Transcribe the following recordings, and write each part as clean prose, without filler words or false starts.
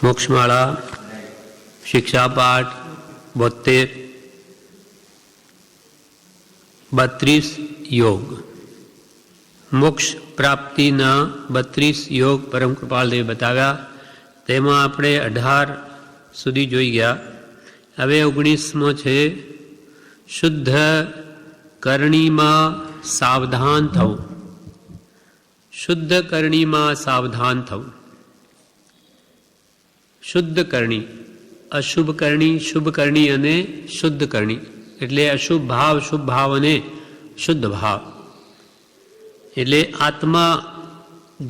મોક્ષમાળા શિક્ષાપાઠ 72 32 યોગ મોક્ષ પ્રાપ્તિના 32 યોગ પરમ કૃપાલદેવે બતાવ્યા. તેમાં આપણે 18 સુધી જોઈ ગયા. હવે 19મો છે શુદ્ધ કરણીમાં સાવધાન થવું. શુદ્ધ કરણીમાં સાવધાન થવું. શુદ્ધ કરણી, અશુભ કરણી, શુભ કરણી અને શુદ્ધ કરણી, એટલે અશુભ ભાવ, શુભ ભાવ અને શુદ્ધ ભાવ. એટલે આત્મા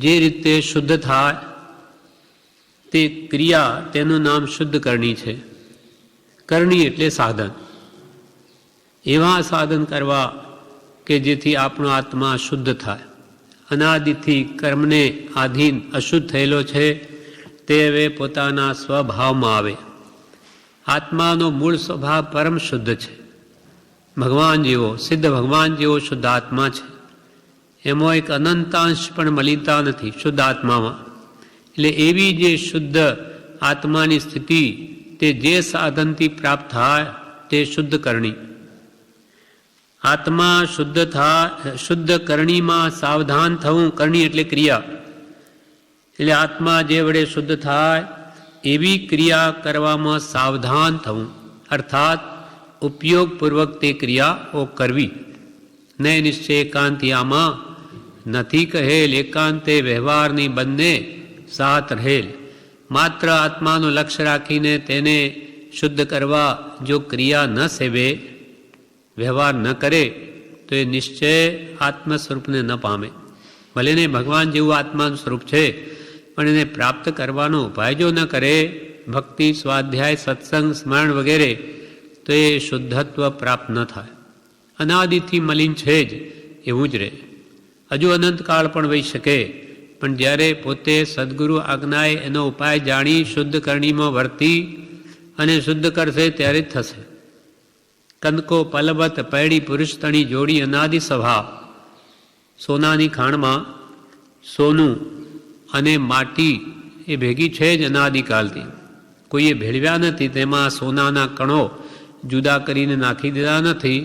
જે રીતે શુદ્ધ થાય તે ક્રિયા, તેનું નામ શુદ્ધ કરણી છે. કરણી એટલે સાધન. એવા સાધન કરવા કે જેથી આપણો આત્મા શુદ્ધ થાય. અનાદિથી કર્મને આધીન અશુદ્ધ થયેલો છે તે હવે પોતાના સ્વભાવમાં આવે. આત્માનો મૂળ સ્વભાવ પરમ શુદ્ધ છે. ભગવાન જેવો, સિદ્ધ ભગવાન જેવો શુદ્ધ આત્મા છે. એમાં એક અનંતાંશ પણ મલિનતા નથી શુદ્ધ આત્મામાં. એટલે એવી જે શુદ્ધ આત્માની સ્થિતિ તે જે સાધનથી પ્રાપ્ત થાય તે શુદ્ધ કરણી. આત્મા શુદ્ધ થાય, શુદ્ધ કરણીમાં સાવધાન થવું. કરણી એટલે ક્રિયા. એટલે આત્મા જે વડે શુદ્ધ થાય એવી ક્રિયા કરવામાં સાવધાન થવું, અર્થાત ઉપયોગપૂર્વક તે ક્રિયાઓ કરવી. નય નિશ્ચય એકાંતિ આમાં નથી કહેલ, એકાંતે વ્યવહારની બંને સાથ રહેલ. માત્ર આત્માનું લક્ષ્ય રાખીને તેને શુદ્ધ કરવા જો ક્રિયા ન સેવે, વ્યવહાર ન કરે તો એ નિશ્ચય આત્મ સ્વરૂપને ન પામે. ભલે ને ભગવાન જેવું આત્માનું સ્વરૂપ છે, પણ એને પ્રાપ્ત કરવાનો ઉપાય જો ન કરે, ભક્તિ, સ્વાધ્યાય, સત્સંગ, સ્મરણ વગેરે, તો એ શુદ્ધત્વ પ્રાપ્ત ન થાય. અનાદિથી મલિન છે જ, એવું જ રહે. હજુ અનંતકાળ પણ વહી શકે, પણ જ્યારે પોતે સદગુરુ આજ્ઞાએ એનો ઉપાય જાણી શુદ્ધ કરણીમાં વર્તી અને શુદ્ધ કરશે ત્યારે જ થશે. કંદકો પલવત પૈડી પુરુષ તણી જોડી અનાદિ સ્વભાવ. સોનાની ખાણમાં સોનું અને માટી એ ભેગી છે જ અનાદિકાલથી. કોઈએ ભેળવ્યા નથી, તેમાં સોનાના કણો જુદા કરીને નાખી દીધા નથી.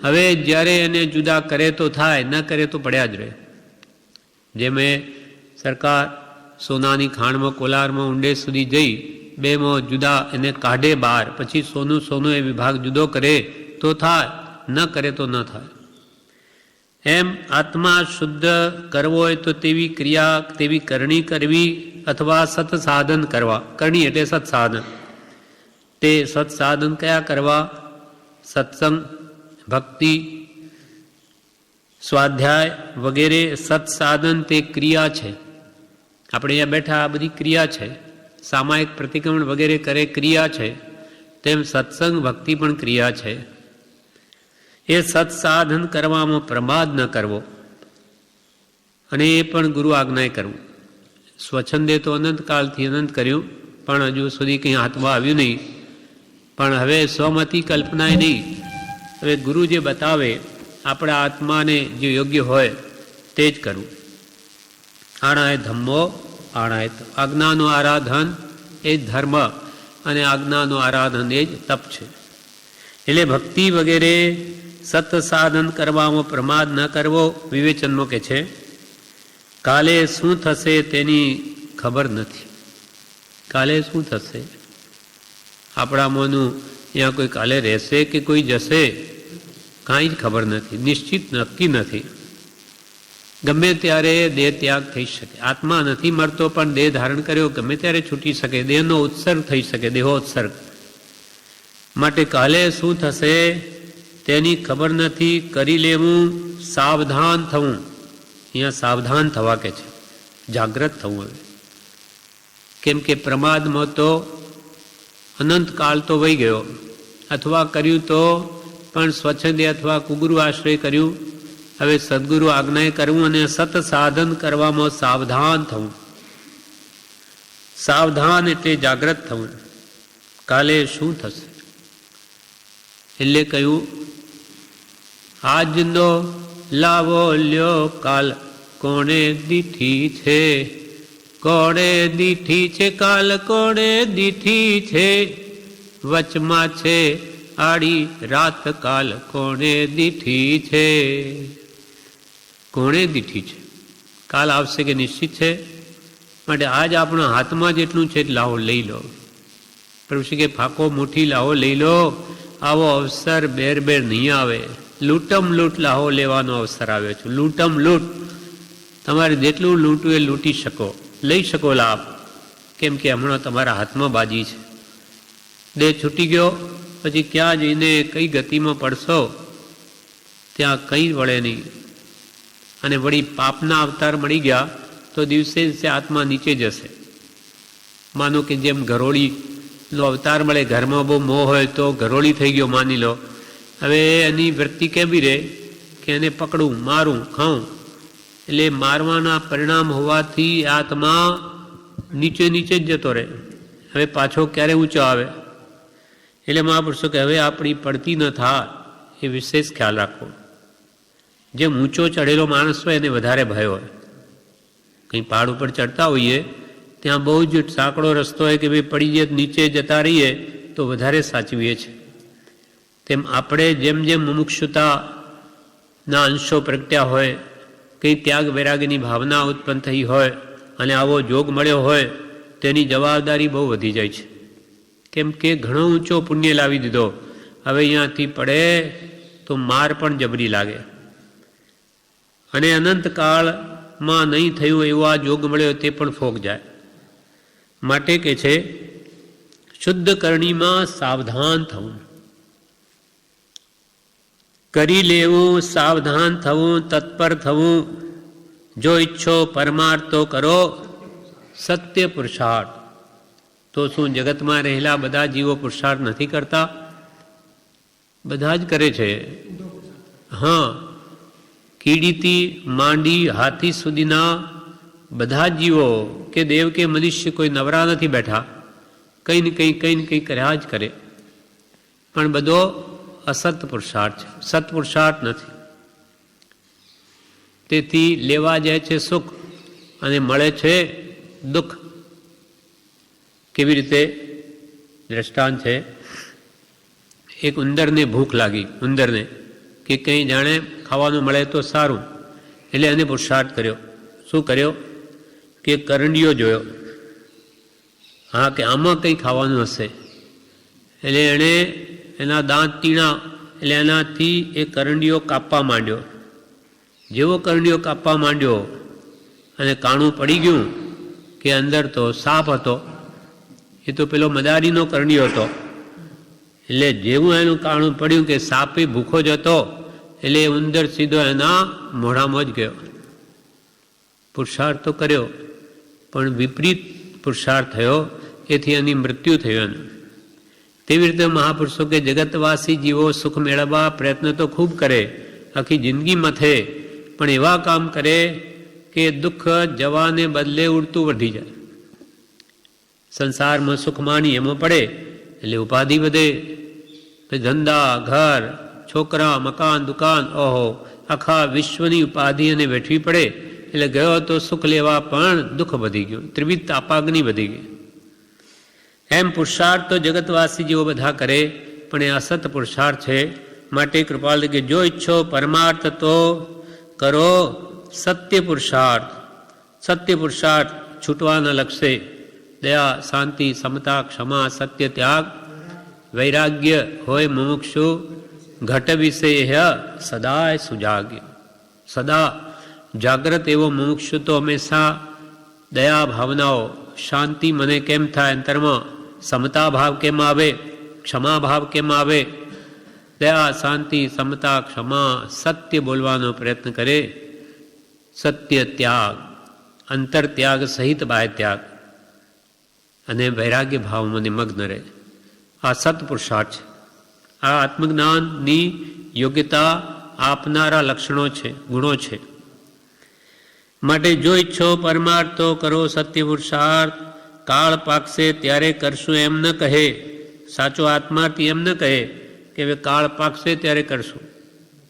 હવે જ્યારે એને જુદા કરે તો થાય, ન કરે તો પડ્યા જ રહે. જેમે સરકાર સોનાની ખાણમાં, કોલારમાં ઊંડે સુધી જઈ બેમાં જુદા એને કાઢે બહાર, પછી સોનું સોનું એ વિભાગ જુદો કરે તો થાય, ન કરે તો ન થાય. એમ આત્મા શુદ્ધ કરવો હોય તો તેવી ક્રિયા, તેવી કરણી કરવી અથવા સત્સાધન કરવા. કરણી એટલે સત્સાધન. તે સત્સાધન કયા કરવા? સત્સંગ, ભક્તિ, સ્વાધ્યાય વગેરે સત્સાધન તે ક્રિયા છે. આપણે અહીંયા બેઠા આ બધી ક્રિયા છે. સામાયિક પ્રતિક્રમણ વગેરે કરે ક્રિયા છે. તેમ સત્સંગ, ભક્તિ પણ ક્રિયા છે. એ સત્સાધન કરવામાં પ્રમાદ ન કરવો, અને એ પણ ગુરુ આજ્ઞાએ કરવું. સ્વચ્છંદે તો અનંતકાળથી અનંત કર્યું, પણ હજુ સુધી કંઈ હાથમાં આવ્યું નહીં. પણ હવે સ્વમતી કલ્પનાએ નહીં. હવે ગુરુ જે બતાવે આપણા આત્માને જે યોગ્ય હોય તે જ કરવું. આણાય ધમ્મો આણાય તપ. આજ્ઞાનું આરાધન એ જ ધર્મ, અને આજ્ઞાનું આરાધન એ જ તપ છે. એટલે ભક્તિ વગેરે સત્સાધન કરવામાં પ્રમાદ ન કરવો. વિવેચનમાં કે છે કાલે શું થશે તેની ખબર નથી. કાલે શું થશે? આપણા મોનું ત્યાં કોઈ કાલે રહેશે કે કોઈ જશે, કાંઈ જ ખબર નથી. નિશ્ચિત નક્કી નથી. ગમે ત્યારે દેહ ત્યાગ થઈ શકે. આત્મા નથી મરતો, પણ દેહ ધારણ કર્યો ગમે ત્યારે છૂટી શકે. દેહનો ઉત્સર્ગ થઈ શકે, દેહોત્સર્ગ. માટે કાલે શું થશે તેની ખબર નથી. કરી લેવું, સાવધાન થવું. અહીંયા સાવધાન થવા કે છે, જાગ્રત થવું. હવે કેમ કે પ્રમાદમાં તો અનંતકાળ તો વહી ગયો. અથવા કર્યું તો પણ સ્વચ્છંદે અથવા કુગુરુ આશ્રય કર્યું. હવે સદગુરુ આજ્ઞાએ કરવું અને સત્સાધન કરવામાં સાવધાન થવું. સાવધાન એટલે જાગ્રત થવું. કાલે શું થશે એટલે કહ્યું આજનો લાવો લ્યો કાલ કોણે દીઠી છે, કોણે દીઠી છે કાલ કોણે દીઠી છે, વચમાં છે આડી રાત કાલ કોણે દીઠી છે. કોણે દીઠી છે, કાલ આવશે કે નિશ્ચિત છે. માટે આજ આપણા હાથમાં જેટલું છે લાવો લઈ લો. પ્રભુ શ્રી કે ફાકો મુઠ્ઠી લાવો લઈ લો. આવો અવસર બેર બેર નહીં આવે. લૂંટમ લૂંટ લાહો લેવાનો અવસર આવ્યો છે. લૂંટમ લૂંટ, તમારે જેટલું લૂંટવું એ લૂંટી શકો, લઈ શકો લાભ. કેમ કે હમણાં તમારા હાથમાં બાજી છે. દેહ છૂટી ગયો પછી ક્યાં જઈને કઈ ગતિમાં પડશો ત્યાં કંઈ વળે નહીં. અને વળી પાપના અવતાર મળી ગયા તો દિવસે દિવસે આત્મા નીચે જશે. માનો કે જેમ ઘરોળીનો અવતાર મળે, ઘરમાં બહુ મોહ હોય તો ઘરોળી થઈ ગયો માની લો. હવે એની વૃત્તિ કેવી રહે કે એને પકડું, મારું, ખાઉં. એટલે મારવાના પરિણામ હોવાથી આત્મા નીચે નીચે જ જતો રહે. હવે પાછો ક્યારે ઊંચો આવે. એટલે મહાપુરુષો કે હવે આપણી પડતી ન થાય એ વિશેષ ખ્યાલ રાખવો. જેમ ઊંચો ચઢેલો માણસ હોય એને વધારે ભય હોય. કંઈ પહાડ ઉપર ચડતા હોઈએ ત્યાં બહુ જ સાંકડો રસ્તો હોય કે ભાઈ પડી જાય નીચે જતા રહીએ તો વધારે સાચવીએ છીએ. તેમ આપણે જેમ જેમ મુમુક્ષુતાના અંશો પ્રગટ્યા હોય, કંઈ ત્યાગ વૈરાગ્યની ભાવના ઉત્પન્ન થઈ હોય અને આવો જોગ મળ્યો હોય તેની જવાબદારી બહુ વધી જાય છે. કેમ કે ઘણો ઊંચો પુણ્ય લાવી દીધો, હવે અહીંયાથી પડે તો માર પણ જબરી લાગે. અને અનંતકાળમાં નહીં થયું એવો આ જોગ મળ્યો તે પણ ફોક જાય. માટે કે છે શુદ્ધ કરણીમાં સાવધાન થવું, કરી લેવું, સાવધાન થવું, તત્પર થવું. જો ઈચ્છો પરમાર્થ તો કરો સત્ય પુરુષાર્થ. તો શું જગતમાં રહેલા બધા જીવો પુરુષાર્થ નથી કરતા? બધા જ કરે છે. હા, કીડીથી માંડી હાથી સુધીના બધા જ જીવો કે દેવ કે મનુષ્ય કોઈ નવરા નથી બેઠા. કંઈ ને કંઈ કર્યા જ કરે. પણ બધો અસત પુરુષાર્થ છે, સત્પુરુષાર્થ નથી. તેથી લેવા જાય છે સુખ અને મળે છે દુઃખ. કેવી રીતે? દ્રષ્ટાંત છે, એક ઉંદરને ભૂખ લાગી, ઉંદરને કે કંઈ જાણે ખાવાનું મળે તો સારું. એટલે એને પુરુષાર્થ કર્યો. શું કર્યો? કે કરંડિયો જોયો, હા કે આમાં કંઈ ખાવાનું હશે. એટલે એણે એના દાંત તીણા, એટલે એનાથી એ કરંડિયો કાપવા માંડ્યો. જેવો કરંડિયો કાપવા માંડ્યો અને કાણું પડી ગયું કે અંદર તો સાપ હતો. એ તો પેલો મદારીનો કરંડિયો હતો. એટલે જેવું એનું કાણું પડ્યું કે સાપે ભૂખો જ હતો, એટલે ઉંદર સીધો એના મોઢામાં જ ગયો. પુરુષાર્થ તો કર્યો પણ વિપરીત પુરુષાર્થ થયો, એથી એની મૃત્યુ થયું. તેવી રીતે મહાપુરુષો કે જગતવાસી જીવો સુખ મેળવવા પ્રયત્ન તો ખૂબ કરે, આખી જિંદગી મથે, પણ એવા કામ કરે કે દુઃખ જવાને બદલે ઉડતું વધી જાય. સંસારમાં સુખ માની એમાં પડે એટલે ઉપાધિ વધે. ધંધા, ઘર, છોકરા, મકાન, દુકાન, ઓહો, આખા વિશ્વની ઉપાધિ અને વેઠવી પડે. એટલે ગયો તો સુખ લેવા પણ દુઃખ વધી ગયું, ત્રિવિધ તાપાગ્નિ વધી ગઈ. એમ પુરુષાર્થ તો જગતવાસી જેવો બધા કરે, પણ એ અસત પુરુષાર્થ છે. માટે કૃપાલ કે જો ઈચ્છો પરમાર્થ તો કરો સત્ય પુરુષાર્થ. સત્ય પુરુષાર્થ છૂટવાના લક્ષે દયા, શાંતિ, સમતા, ક્ષમા, સત્ય, ત્યાગ, વૈરાગ્ય હોય મુમુક્ષુ ઘટ વિષય સદાય સુજાગ્ય. સદા જાગ્રત એવો મુમુક્ષુ તો હંમેશા દયા ભાવનાઓ, શાંતિ મને કેમ થાય અંતરમાં, સમતા ભાવ કેમ આવે, ક્ષમા ભાવ કેમ આવે, દયા, શાંતિ, સમતા, ક્ષમા, સત્ય બોલવાનો પ્રયત્ન કરે. સત્ય, ત્યાગ, અંતર ત્યાગ સહિત બાહ્ય ત્યાગ અને વૈરાગ્ય ભાવમાં નિમગ્ન રહે. આ સત્પુરુષાર્થ છે. આ આત્મજ્ઞાનની યોગ્યતા આપનારા લક્ષણો છે, ગુણો છે. માટે જો ઈચ્છો પરમાર્થ તો કરો સત્ય પુરુષાર્થ. કાળ પાકશે ત્યારે કરશું એમ ન કહે. સાચો આત્માર્થી એમ ન કહે કે હવે કાળ પાકશે ત્યારે કરશું,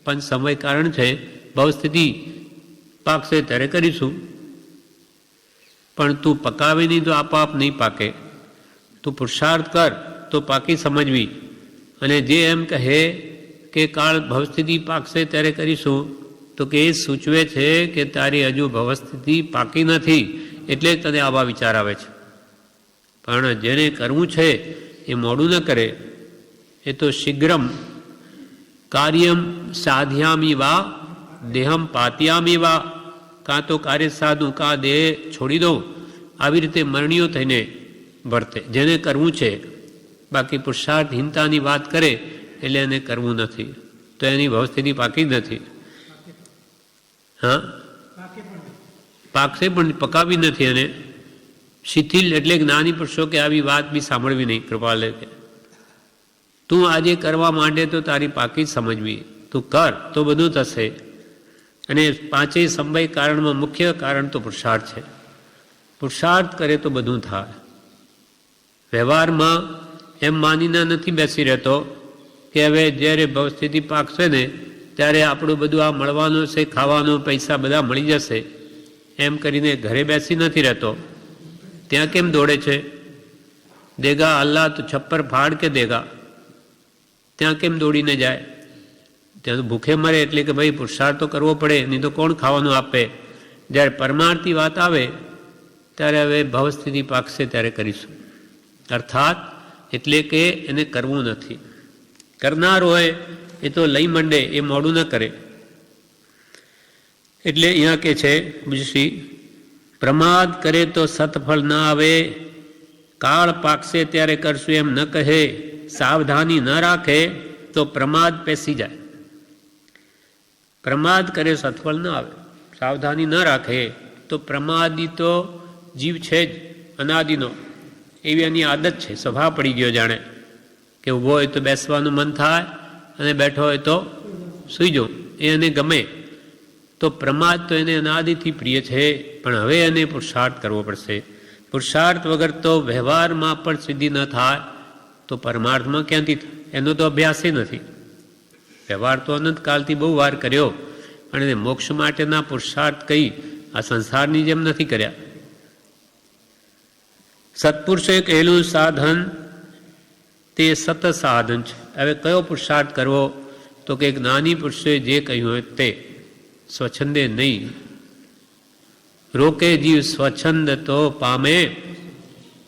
પણ સમય કારણ છે, ભવસ્થિતિ પાકશે ત્યારે કરીશું. પણ તું પકાવે નહીં તો આપોઆપ નહીં પાકે. તું પુરુષાર્થ કર તો પાકી સમજવી. અને જે એમ કહે કે કાળ ભવસ્થિતિ પાકશે ત્યારે કરીશું, તો કે એ સૂચવે છે કે તારી હજુ ભવસ્થિતિ પાકી નથી, એટલે તને આવા વિચાર આવે છે. પણ જેને કરવું છે એ મોડું ન કરે, એ તો શીઘ્રમ કાર્યમ સાધ્યામી વા દેહમ પાત્યામી વા, કાં તો કાર્ય સાધું કાં દેહ છોડી દઉં, આવી રીતે મરણીઓ થઈને વર્તે. જેને કરવું છે, બાકી પુરુષાર્થહીનતાની વાત કરે એટલે એને કરવું નથી, તો એની ભવસ્થિતિ પાકી જ નથી. હા, પાકશે પણ પકાવી નથી. અને શિથિલ એટલે જ્ઞાની પુરુષો કે આવી વાત બી સાંભળવી નહીં. કૃપાલે કે તું આજે કરવા માંડે તો તારી પાકી જ સમજવી. તું કર તો બધું થશે. અને પાંચેય સમવાય કારણમાં મુખ્ય કારણ તો પુરુષાર્થ છે. પુરુષાર્થ કરે તો બધું થાય. વ્યવહારમાં એમ માનીને નથી બેસી રહેતો કે હવે જ્યારે ભવસ્થિતિ પાકશે ને ત્યારે આપણું બધું આ મળવાનું છે, ખાવાનું, પૈસા બધા મળી જશે, એમ કરીને ઘરે બેસી નથી રહેતો. ત્યાં કેમ દોડે છે? દેગા અલ્લાહ તો છપ્પર ફાડ કે દેગા, ત્યાં કેમ દોડીને જાય? ત્યાં તો ભૂખે મરે. એટલે કે ભાઈ પુરુષાર્થ તો કરવો પડે, નહીં તો કોણ ખાવાનું આપે? જ્યારે પરમાર્થની વાત આવે ત્યારે હવે ભવસ્થિતિ પાકશે ત્યારે કરીશું. અર્થાત એટલે કે એને કરવું નથી. કરનાર હોય એ તો લઈ મંડે, એ મોડું ન કરે. એટલે અહીંયા કે છે બીજી, પ્રમાદ કરે તો સત્ફળ ના આવે, કાળ પાકશે ત્યારે કરશું એમ ન કહે, સાવધાની ન રાખે તો પ્રમાદ પેસી જાય. પ્રમાદ કરે સત્ફળ ન આવે, સાવધાની ન રાખે તો પ્રમાદી તો જીવ છે જ અનાદિનો, એવી એની આદત છે, સ્વભાવ પડી ગયો. જાણે કે ઊભો હોય તો બેસવાનું મન થાય અને બેઠો હોય તો સૂઈ જવું, એ એને ગમે. તો પ્રમાદ તો એને અનાદિથી પ્રિય છે, પણ હવે એને પુરુષાર્થ કરવો પડશે. પુરુષાર્થ વગર તો વ્યવહારમાં પણ સિદ્ધિ ન થાય, તો પરમાર્થમાં ક્યાંથી થાય? એનો તો અભ્યાસ નથી. વ્યવહાર તો અનંતકાલથી બહુ વાર કર્યો, પણ એને મોક્ષ માટેના પુરુષાર્થ કઈ આ સંસારની જેમ નથી કર્યા. સત્પુરુષે કહેલું સાધન તે સત સાધન છે. હવે કયો પુરુષાર્થ કરવો? તો કે જ્ઞાની પુરુષે જે કહ્યું હોય તે, સ્વચ્છંદે નહીં. રોકે જીવ સ્વચ્છંદ તો પામે,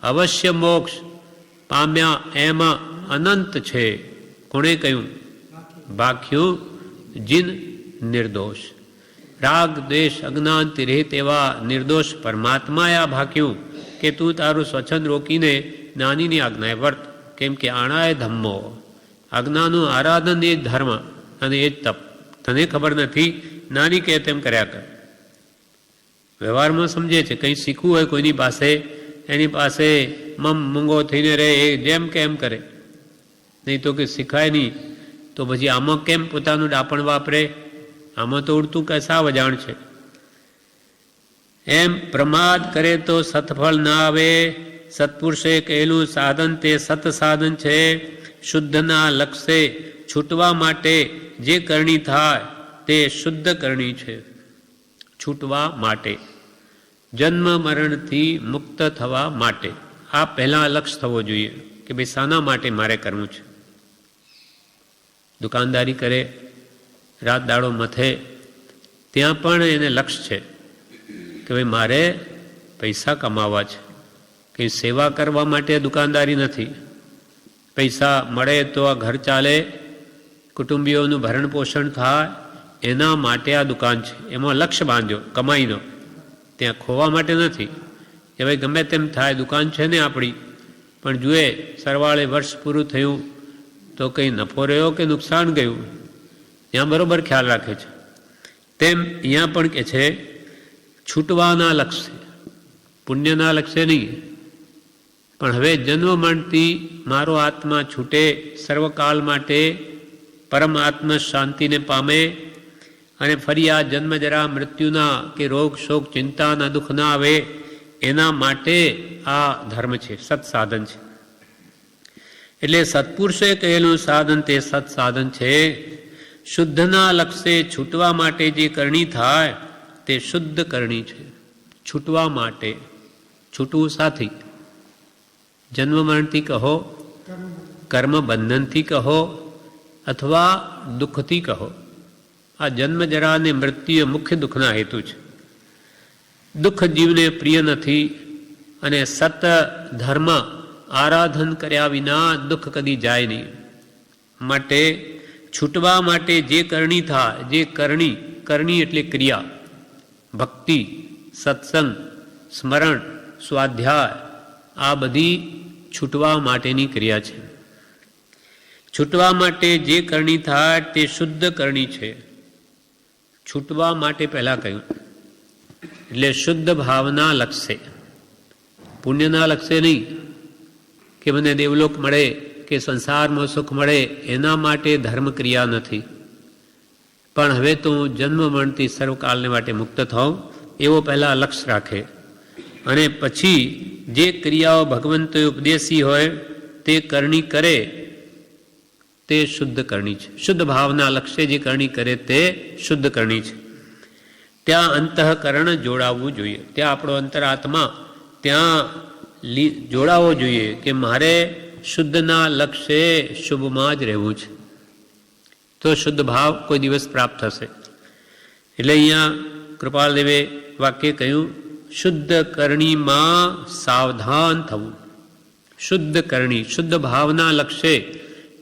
અવશ્ય મોક્ષ પામ્યા એમાં અનંત છે. કોણે કહ્યું? ભાખ્યું જીન નિર્દોષ. રાગ દ્વેષ અજ્ઞાનથી રહિત એવા નિર્દોષ પરમાત્માએ ભાખ્યું કે તું તારું સ્વચ્છંદ રોકીને જ્ઞાનીની આજ્ઞાએ વર્ત. કેમ કે આણાય ધમ્મો, આજ્ઞાનું આરાધન એ જ ધર્મ અને એ જ તપ. તને ખબર નથી, નાની કે તેમ કર્યા કર. વ્યવહારમાં સમજે છે, કંઈ શીખવું હોય કોઈની પાસે, એની પાસે મમ મૂંગો થઈને રહે, એ જેમ કે એમ કરે. નહીં તો કે શીખાય નહીં, તો પછી આમાં કેમ પોતાનું ડાપણ વાપરે? આમાં તો ઉડતું કે સાવ અજાણ છે. એમ પ્રમાદ કરે તો સત્ફળ ના આવે. સત્પુરુષે કહેલું સાધન તે સત સાધન છે. શુદ્ધના લક્ષ્ય છૂટવા માટે જે કરણી થાય તે શુદ્ધ કરણી છે. છૂટવા માટે, જન્મ મરણથી મુક્ત થવા માટે. આ પહેલાં લક્ષ્ય થવો જોઈએ કે ભાઈ શાના માટે મારે કરવું છે. દુકાનદારી કરે, રાત દાડો મથે, ત્યાં પણ એને લક્ષ્ય છે કે ભાઈ મારે પૈસા કમાવા છે. કંઈ સેવા કરવા માટે દુકાનદારી નથી. પૈસા મળે તો આ ઘર ચાલે, કુટુંબીઓનું ભરણ પોષણ થાય, એના માટે આ દુકાન છે. એમાં લક્ષ્ય બાંધ્યો કમાઈનો, ત્યાં ખોવા માટે નથી. કે ભાઈ ગમે તેમ થાય, દુકાન છે ને આપણી, પણ જુએ સરવાળે વર્ષ પૂરું થયું તો કંઈ નફો રહ્યો કે નુકસાન ગયું, ત્યાં બરોબર ખ્યાલ રાખે છે. તેમ અહીંયા પણ કે છે છૂટવાના લક્ષ્ય, પુણ્યના લક્ષ્ય નહીં. પણ હવે જન્મ મરણથી મારો આત્મા છૂટે, સર્વકાળ માટે પરમ આત્મ શાંતિને પામે, અને ફરી આ જન્મ જરા મૃત્યુના કે રોગ શોક ચિંતાના દુઃખ ના આવે, એના માટે આ ધર્મ છે, સત્સાધન છે. એટલે સત્પુરુષે કહેલું સાધન તે સત્સાધન છે. શુદ્ધના લક્ષ્ય છૂટવા માટે જે કરણી થાય તે શુદ્ધ કરણી છે. છૂટવા માટે, છૂટવું સાથી, જન્મ મરણથી કહો, કર્મ બંધનથી કહો, અથવા દુઃખથી કહો. આ જન્મ જરા અને મૃત્યુ મુખ્ય દુઃખના હેતુ છે. દુઃખ જીવને પ્રિય નથી અને સત ધર્મ આરાધન કર્યા વિના દુઃખ કદી જાય નહીં. માટે છૂટવા માટે જે કરણી થાય, જે કરણી એટલે ક્રિયા, ભક્તિ, સત્સંગ, સ્મરણ, સ્વાધ્યાય, આ બધી છૂટવા માટેની ક્રિયા છે. છૂટવા માટે જે કરણી થાય તે શુદ્ધ કરણી છે. છૂટવા માટે પહેલાં કહ્યું એટલે શુદ્ધ ભાવના લક્ષે, પુણ્યના લક્ષે નહીં કે મને દેવલોક મળે કે સંસારમાં સુખ મળે એના માટે ધર્મ ક્રિયા નથી. પણ હવે તો હું જન્મ મરણથી સર્વકાલને માટે મુક્ત થાઉં એવો પહેલાં લક્ષ્ય રાખે, અને પછી જે ક્રિયાઓ ભગવંતોએ ઉપદેશી હોય તે કરણી કરે તે શુદ્ધ કરણી છે. શુદ્ધ ભાવના લક્ષ્ય જે કરણી કરે તે શુદ્ધ કરણી છે. ત્યાં અંતઃકરણ જોડાવવું જોઈએ, ત્યાં આપણો અંતરાત્મા ત્યાં જોડાવવો જોઈએ કે મારે શુદ્ધના લક્ષ્યે શુભમાં જ રહેવું છે, તો શુદ્ધ ભાવ કોઈ દિવસ પ્રાપ્ત થશે. એટલે અહીંયા કૃપાલદેવે વાક્ય કહ્યું, શુદ્ધ કરણીમાં સાવધાન થવું. શુદ્ધ કરણી, શુદ્ધ ભાવના લક્ષ્યે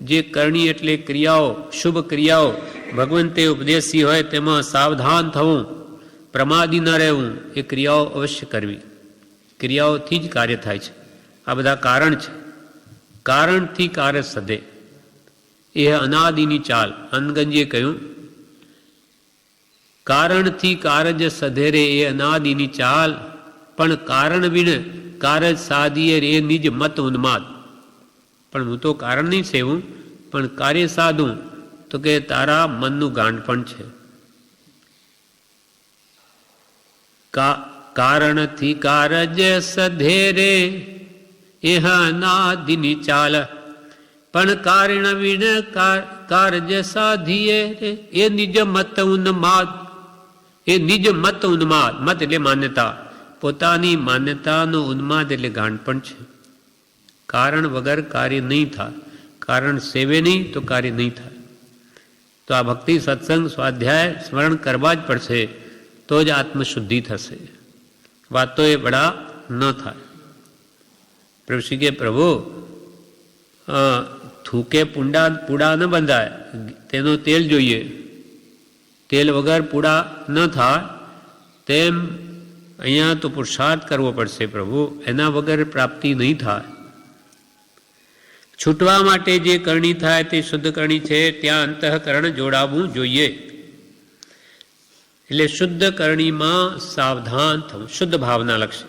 જે કરણી એટલે ક્રિયાઓ, શુભ ક્રિયાઓ ભગવંતે ઉપદેશી હોય તેમાં સાવધાન થવું, પ્રમાદી ન રહેવું. એ ક્રિયાઓ અવશ્ય કરવી. ક્રિયાઓથી જ કાર્ય થાય છે. આ બધા કારણ છે. કારણથી કાર્ય સધે, એ અનાદિની ચાલ. અનગંજીએ કહ્યું, કારણથી કારજ સધેરે એ અનાદિની ચાલ, પણ કારણ વિણ કારજ સાધીએ રે નિજ મત ઉન્માદ. પણ હું તો કારણ નહીં સેવું, પણ કાર્ય સાધું તો કે તારા મનનું ગાંઠપણ છે. કારણથી કારજ સધેરે એ અનાદિની ચાલ, પણ કારણ વિણ કારજ સાધીએ રે એ નિજ મત ઉન્માદ. એ નિજ મત ઉન્માદ, મત એટલે માન્યતા, પોતાની માન્યતાનો ઉન્માદ એટલે ગાંઠપણ છે. કારણ વગર કાર્ય નહીં થાય, કારણ સેવે નહીં તો કાર્ય નહીં થાય. તો આ ભક્તિ, સત્સંગ, સ્વાધ્યાય, સ્મરણ કરવા જ પડશે, તો જ આત્મશુદ્ધિ થશે. વાતો એ બડા ન થાય. પ્રભુ કે પ્રભુ થૂકે પૂડા ન બંધાય, તેનું તેલ જોઈએ. તેલ વગર પૂડા ન થાય તેમ અહીંયા તો પુરુષાર્થ કરવો પડશે પ્રભુ, એના વગર પ્રાપ્તિ નહીં થાય. છૂટવા માટે જે કરણી થાય તે શુદ્ધ કરણી છે. ત્યાં અંતઃકરણ જોડાવવું જોઈએ. એટલે શુદ્ધ કરણીમાં સાવધાન થવું, શુદ્ધ ભાવના લક્ષ્ય.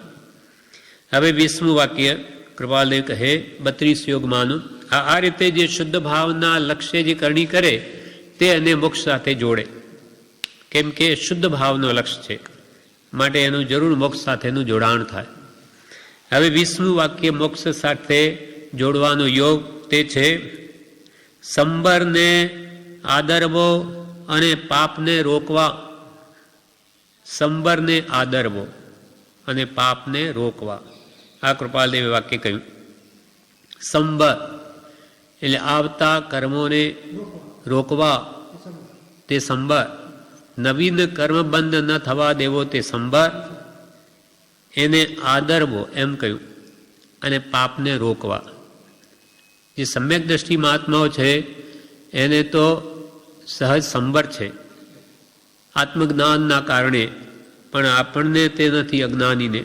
હવે 20મું વાક્ય કૃપાલદેવ કહે 32 યોગમાંનું, આ રીતે જે શુદ્ધ ભાવના લક્ષ્ય જે કરણી કરે તે એને મોક્ષ સાથે જોડે. કેમ કે શુદ્ધ ભાવનો લક્ષ્ય છે, માટે એનું જરૂર મોક્ષ સાથેનું જોડાણ થાય. હવે 20મું વાક્ય મોક્ષ સાથે જોડવાનો યોગ તે છે સંબરને આદરવો અને પાપને રોકવા. સંબરને આદરવો અને પાપને રોકવા, આ કૃપાલદેવે વાક્ય કહ્યું. સંબર એટલે આવતા કર્મોને રોકવા તે સંબર, નવીન કર્મબંધ ન થવા દેવો તે સંબર, એને આદરવો એમ કહ્યું, અને પાપને રોકવા. જે સમ્યક દ્રષ્ટિ મહાત્માઓ છે એને તો સહજ સંબર છે આત્મજ્ઞાનના કારણે, પણ આપણને તે નથી અજ્ઞાનીને,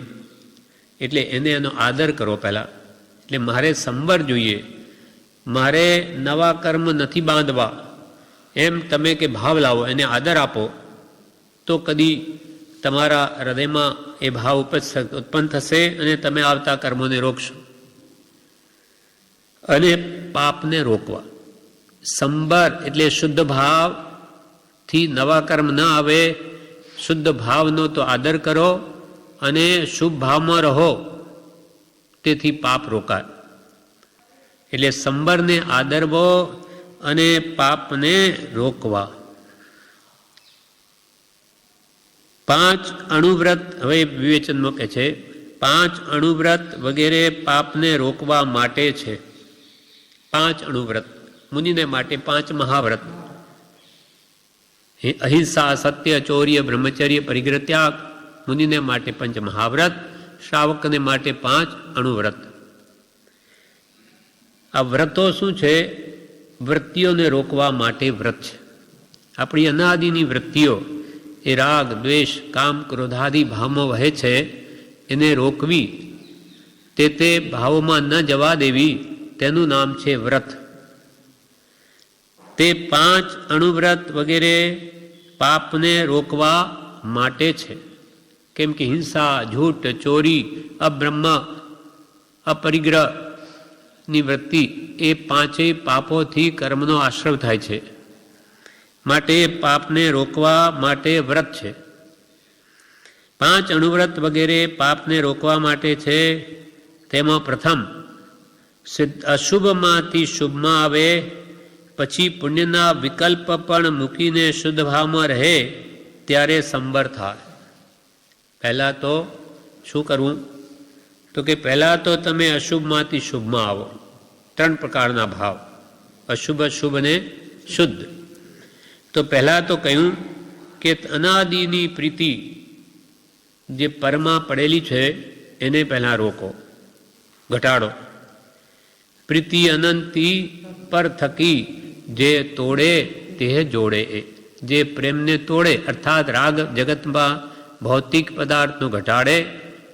એટલે એને એનો આદર કરો પહેલાં. એટલે મારે સંબર જોઈએ, મારે નવા કર્મ નથી બાંધવા, એમ તમે કે ભાવ લાવો, એને આદર આપો, તો કદી તમારા હૃદયમાં એ ભાવ ઉત્પન્ન થશે અને તમે આવતા કર્મોને રોકશો. અને પાપને રોકવા. સંબર એટલે શુદ્ધ ભાવથી નવા કર્મ ન આવે, શુદ્ધ ભાવનો તો આદર કરો અને શુભ ભાવમાં રહો, તેથી પાપ રોકાય. એટલે સંબરને આદરવો અને પાપને રોકવા. 5 અણુવ્રત હવે વિવેચનમાં કહે છે 5 અણુવ્રત વગેરે પાપને રોકવા માટે છે. 5 અણુવ્રત મુનિને માટે 5 મહાવ્રત: અહિંસા, સત્ય, ચૌર્ય, બ્રહ્મચર્ય, પરિગ્રહ, ત્યાગ. મુનિને માટે 5 મહાવ્રત, શ્રાવકને માટે 5 અણુવ્રત. આ વ્રતો શું છે? વૃત્તિઓને રોકવા માટે વ્રત છે. આપણી અનાદિની વૃત્તિઓ એ રાગ, દ્વેષ, કામ, ક્રોધાદિ ભાવમાં વહે છે, એને રોકવી, તે ભાવોમાં ન જવા દેવી, તેનું નામ છે વ્રત. તે 5 અણુવ્રત વગેરે પાપને રોકવા માટે છે. કેમ કે હિંસા, ઝૂઠ, ચોરી, અબ્રહ્મ, અપરિગ્રહની વૃત્તિ એ 5 પાપોથી કર્મનો આશ્રવ થાય છે. માટે પાપને રોકવા માટે વ્રત છે. 5 અણુવ્રત વગેરે પાપને રોકવા માટે છે. તેમાં પ્રથમ અશુભમાંથી શુભમાં આવે, પછી પુણ્યના વિકલ્પ પણ મૂકીને શુદ્ધ ભાવમાં રહે ત્યારે સંવર થાય. પહેલાં તો શું કરવું? તો કે પહેલાં તો તમે અશુભમાંથી શુભમાં આવો. 3 પ્રકારના ભાવ: અશુભ, શુભ અને શુદ્ધ. તો પહેલાં તો કહ્યું કે અનાદિની પ્રીતિ જે પરમાં પડેલી છે એને પહેલાં રોકો, ઘટાડો. પ્રીતિ અનંતી પર થકી જે તોડે તે જોડે. જે પ્રેમને તોડે અર્થાત રાગ જગતમાં ભૌતિક પદાર્થનો ઘટાડે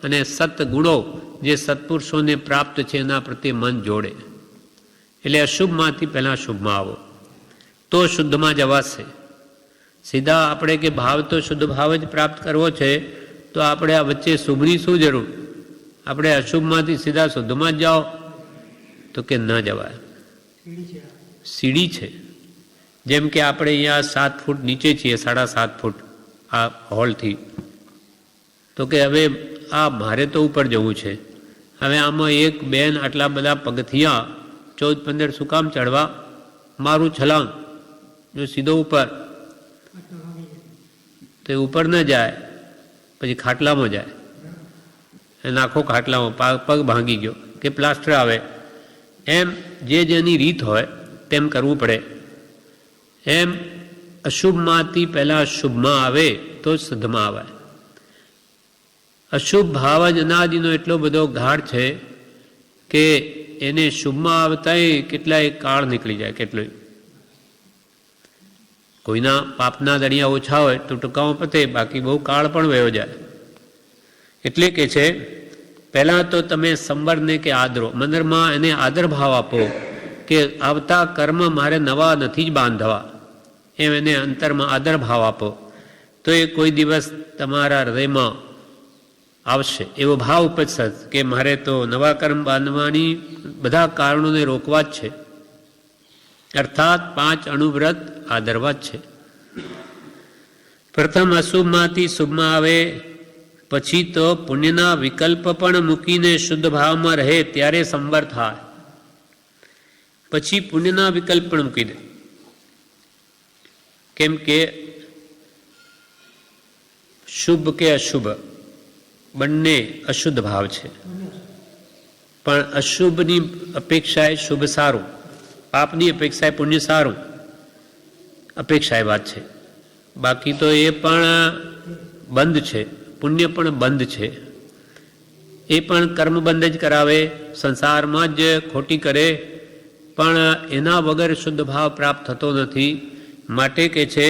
અને સત્ગુણો જે સત્પુરુષોને પ્રાપ્ત છે એના પ્રત્યે મન જોડે. એટલે અશુભમાંથી પહેલાં શુભમાં આવો તો શુદ્ધમાં જવાશે. સીધા આપણે કે ભાવ તો શુદ્ધ ભાવ જ પ્રાપ્ત કરવો છે, તો આપણે આ વચ્ચે શુભની શું જરૂર? આપણે અશુભમાંથી સીધા શુદ્ધમાં જ જાઓ તો કે ન જવાય. સીડી છે. જેમ કે આપણે અહીંયા 7 ફૂટ નીચે છીએ, 7.5 ફૂટ આ હોલથી, તો કે હવે આ મારે તો ઉપર જવું છે. હવે આમાં એક બેન આટલા બધા પગથિયા 14-15 શું કામ ચડવા? મારું છલાંગ જો સીધો ઉપર, તો ઉપર ન જાય, પછી ખાટલામાં જાય, નાખો ખાટલામાં, પગ ભાંગી ગયો કે પ્લાસ્ટર આવે. એમ જે જેની રીત હોય તેમ કરવું પડે. એમ અશુભમાંથી પહેલાં શુભમાં આવે તો શુદ્ધમાં આવે. અશુભ ભાવ જ અનાદિનો એટલો બધો ગાઢ છે કે એને શુભમાં આવતાંય કેટલાય કાળ નીકળી જાય. કેટલોય કોઈના પાપના દળિયા ઓછા હોય તો ટૂંકામાં પતે, બાકી બહુ કાળ પણ વયો જાય. એટલે કે છે પહેલાં તો તમે સંવરને કે આદરો, મનરમાં એને આદર ભાવ આપો કે આવતા કર્મ મારે નવા નથી જ બાંધવા, એમ એને અંતરમાં આદર ભાવ આપો તો એ કોઈ દિવસ તમારા હૃદયમાં આવશે. એવો ભાવ ઉપજશે કે મારે તો નવા કર્મ બાંધવાની બધા કારણોને રોકવા જ છે, અર્થાત 5 અણુવ્રત આદરવા જ છે. પ્રથમ અશુભમાંથી શુભમાં આવે, પછી તો પુણ્યના વિકલ્પ પણ મૂકીને શુદ્ધ ભાવમાં રહે ત્યારે સંવર થાય. પછી પુણ્યના વિકલ્પ પણ મૂકી દે. કેમ કે શુભ કે અશુભ બંને અશુદ્ધ ભાવ છે, પણ અશુભની અપેક્ષાએ શુભ સારું, પાપની અપેક્ષાએ પુણ્ય સારું, અપેક્ષા એ વાત છે. બાકી તો એ પણ બંધ છે, પુણ્ય પણ બંધ છે. એ પણ કર્મબંધ જ કરાવે, સંસારમાં જ ખોટી કરે, પણ એના વગર શુદ્ધ ભાવ પ્રાપ્ત થતો નથી. માટે કે છે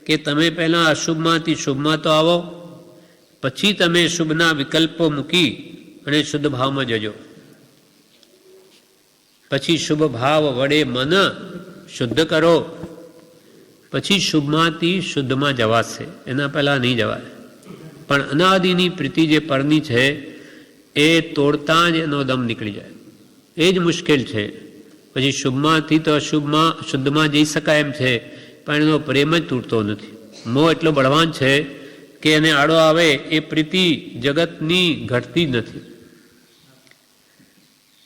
કે તમે પહેલાં અશુભમાંથી શુભમાં તો આવો, પછી તમે શુભના વિકલ્પો મૂકી અને શુદ્ધ ભાવમાં જજો. પછી શુભ ભાવ વડે મન શુદ્ધ કરો, પછી શુભમાંથી શુદ્ધમાં જવાશે. એના પહેલાં નહીં જવાય. પણ અનાદિની પ્રીતિ જે પરની છે એ તોડતા જ એનો દમ નીકળી જાય, એ જ મુશ્કેલ છે. પછી શુભમાંથી તો અશુભમાં શુદ્ધમાં જઈ શકાય એમ છે, પણ એનો પ્રેમ જ તૂટતો નથી. મોહ એટલો બળવાન છે કે એને આડો આવે એ પ્રીતિ જગતની ઘટતી જ નથી.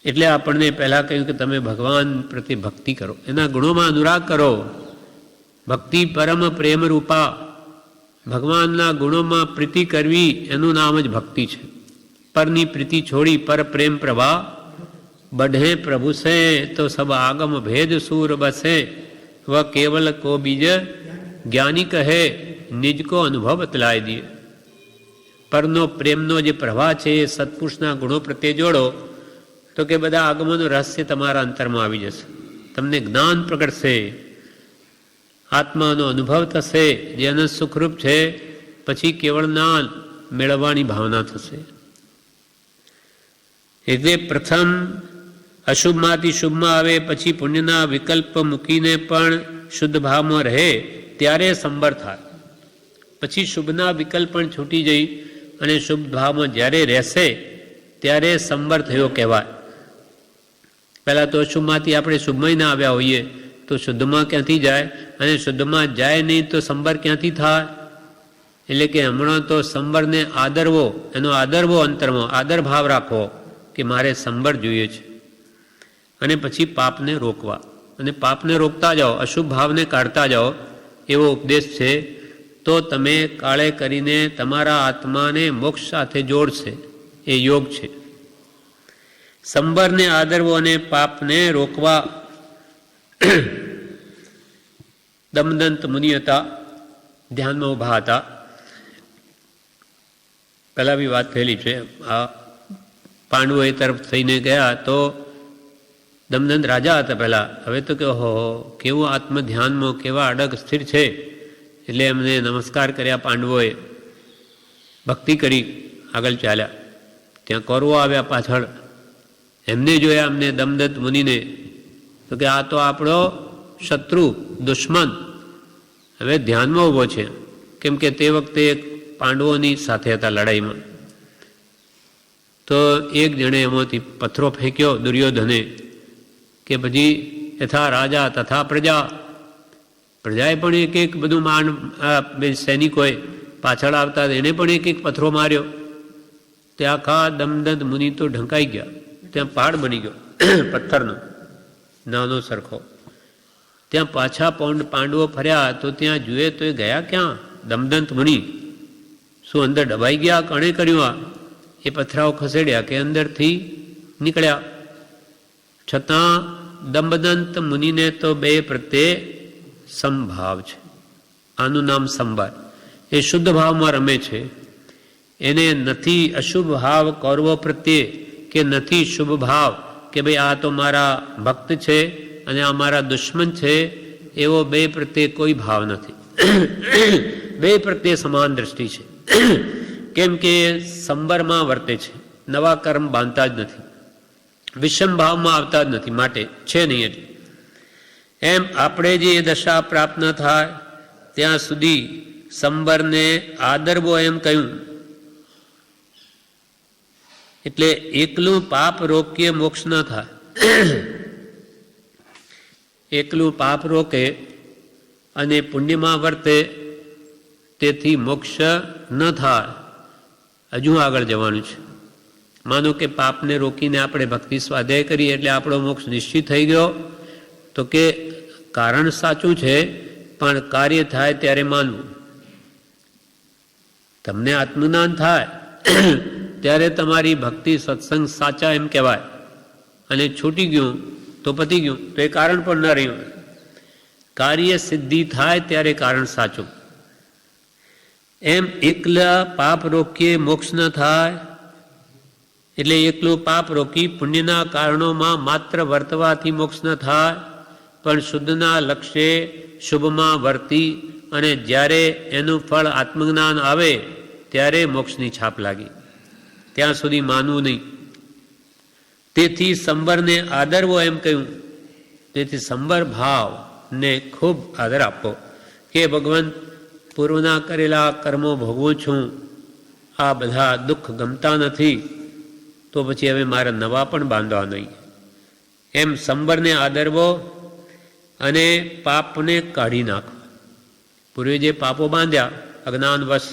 એટલે આપણને પહેલાં કહ્યું કે તમે ભગવાન પ્રત્યે ભક્તિ કરો, એના ગુણોમાં અનુરાગ કરો. ભક્તિ પરમ પ્રેમ રૂપા, ભગવાનના ગુણોમાં પ્રીતિ કરવી એનું નામ જ ભક્તિ છે. પરની પ્રીતિ છોડી પર પ્રેમ પ્રભા, बढ़े प्रभु से तो सब आगम भेद सूर बसे, वह केवल को बीज ज्ञानी कहे, निज को अनुभव बतलाय दिए. પરનો પ્રેમનો જે પ્રવાહ છે એ સત્પુરુષના ગુણો પ્રત્યે જોડો તો કે બધા આગમોનું રહસ્ય તમારા અંતરમાં આવી જશે. તમને જ્ઞાન પ્રગટશે, આત્માનો અનુભવ થશે, જે અનંત સુખરૂપ છે. પછી કેવળ જ્ઞાન મેળવવાની ભાવના થશે. એટલે પ્રથમ અશુભમાંથી શુભમાં આવે, પછી પુણ્યના વિકલ્પ મૂકીને પણ શુદ્ધ ભાવમાં રહે ત્યારે સંબર થાય. પછી શુભના વિકલ્પ પણ છૂટી જઈ અને શુભ ભાવમાં જ્યારે રહેશે ત્યારે સંબર થયો કહેવાય. પહેલાં તો અશુભમાંથી આપણે શુભમાં ના આવ્યા હોઈએ તો શુદ્ધમાં ક્યાંથી જાય, અને શુદ્ધમાં જાય નહીં તો સંબર ક્યાંથી થાય? એટલે કે હમણાં તો સંબરને આદરવો, એનો આદરવો, અંતરમાં આદર ભાવ રાખવો કે મારે સંબર જોઈએ છે, અને પછી પાપને રોકવા, અને પાપને રોકતા જાઓ, અશુભ ભાવને કાઢતા જાઓ, એવો ઉપદેશ છે. તો તમે કાળે કરીને તમારા આત્માને મોક્ષ સાથે જોડશે. એ યોગ છે. સંબરને આદરવો અને પાપને રોકવા. દમદંત મુનિ હતા, ધ્યાનમાં ઊભા હતા. પહેલાં બી વાત થયેલી છે. આ પાંડવો એ તરફ થઈને ગયા તો દમદંત રાજા હતા પહેલાં. હવે તો કે હો કેવું આત્મ ધ્યાનમાં કેવા અડગ સ્થિર છે. એટલે એમને નમસ્કાર કર્યા પાંડવોએ, ભક્તિ કરી, આગળ ચાલ્યા. ત્યાં કૌરવો આવ્યા પાછળ, એમને જોયા અમને દમદંત મુનિને, તો કે આ તો આપણો શત્રુ, દુશ્મન હવે ધ્યાનમાં ઊભો છે. કેમ કે તે વખતે પાંડવોની સાથે હતા લડાઈમાં. તો એક જણે એમાંથી પથ્થરો ફેંક્યો દુર્યોધને, કે પછી યથા રાજા તથા પ્રજા. પ્રજાએ પણ એક એક બધું સૈનિકોએ પાછળ આવતા એને પણ એક એક પથ્થરો માર્યો. તે આખા દમદંત મુનિ તો ઢંકાઈ ગયા. ત્યાં પહાડ બની ગયો પથ્થરનો નાનો સરખો. ત્યાં પાછા પાંડવો ફર્યા તો ત્યાં જુએ તો એ ગયા ક્યાં? દમદંત મુનિ શું અંદર દબાઈ ગયા? કણે કર્યું આ? એ પથરાઓ ખસેડ્યા કે અંદરથી નીકળ્યા. છતાં દમદંત મુનિને તો બે પ્રત્યે સમભાવ છે. આનું નામ સંભાર. એ શુદ્ધ ભાવમાં રમે છે. એને નથી અશુભ ભાવ કૌરવો પ્રત્યે, કે નથી શુભ ભાવ કે ભાઈ આ તો મારા ભક્ત છે અને આ મારા દુશ્મન છે, એવો બે પ્રત્યે કોઈ ભાવ નથી. બે પ્રત્યે સમાન દ્રષ્ટિ છે. કેમ કે સંબરમાં વર્તે છે, નવા કર્મ બાંધતા જ નથી, વિષમ ભાવમાં આવતા જ નથી, માટે છે નહીં. એટલે એમ આપણે જે દશા પ્રાપ્ત ન થાય ત્યાં સુધી સંબરને આદરવો એમ કહ્યું. એટલે એકલું પાપ રોકીએ મોક્ષ ન થાય. એકલું પાપ રોકે અને પુણ્યમાં વર્તે તેથી મોક્ષ ન થાય. હજુ આગળ જવાનું છે. માનો કે પાપને રોકીને આપણે ભક્તિ સ્વાધ્યાય કરીએ એટલે આપણો મોક્ષ નિશ્ચિત થઈ ગયો, તો કે કારણ સાચું છે પણ કાર્ય થાય ત્યારે માનવું. તમને આત્મજ્ઞાન થાય ત્યારે તમારી ભક્તિ સત્સંગ સાચા એમ કહેવાય, અને છૂટી ગયું તો પતી ગયું, તો એ કારણ પણ ન રહ્યું. કાર્ય સિદ્ધિ થાય ત્યારે કારણ સાચું. એમ એકલા પાપ રોકીએ મોક્ષ ન થાય. એટલે એકલું પાપ રોકી પુણ્યના કારણોમાં માત્ર વર્તવાથી મોક્ષ ન થાય, પણ શુદ્ધના લક્ષ્યે શુભમાં વર્તી અને જ્યારે એનું ફળ આત્મજ્ઞાન આવે ત્યારે મોક્ષની છાપ લાગી. ત્યાં સુધી માનવું નહીં. તેથી સંબરને આદરવો એમ કહ્યું. તેથી સંબર ભાવને ખૂબ આદર આપો કે ભગવાન પૂર્વના કરેલા કર્મો ભોગવું છું, આ બધા દુઃખ ગમતા નથી, તો પછી હવે મારે નવા પણ બાંધવા નહીં. એમ સંબરને આદરવો અને પાપને કાઢી નાખો. પૂર્વે જે પાપો બાંધ્યા અજ્ઞાનવશ,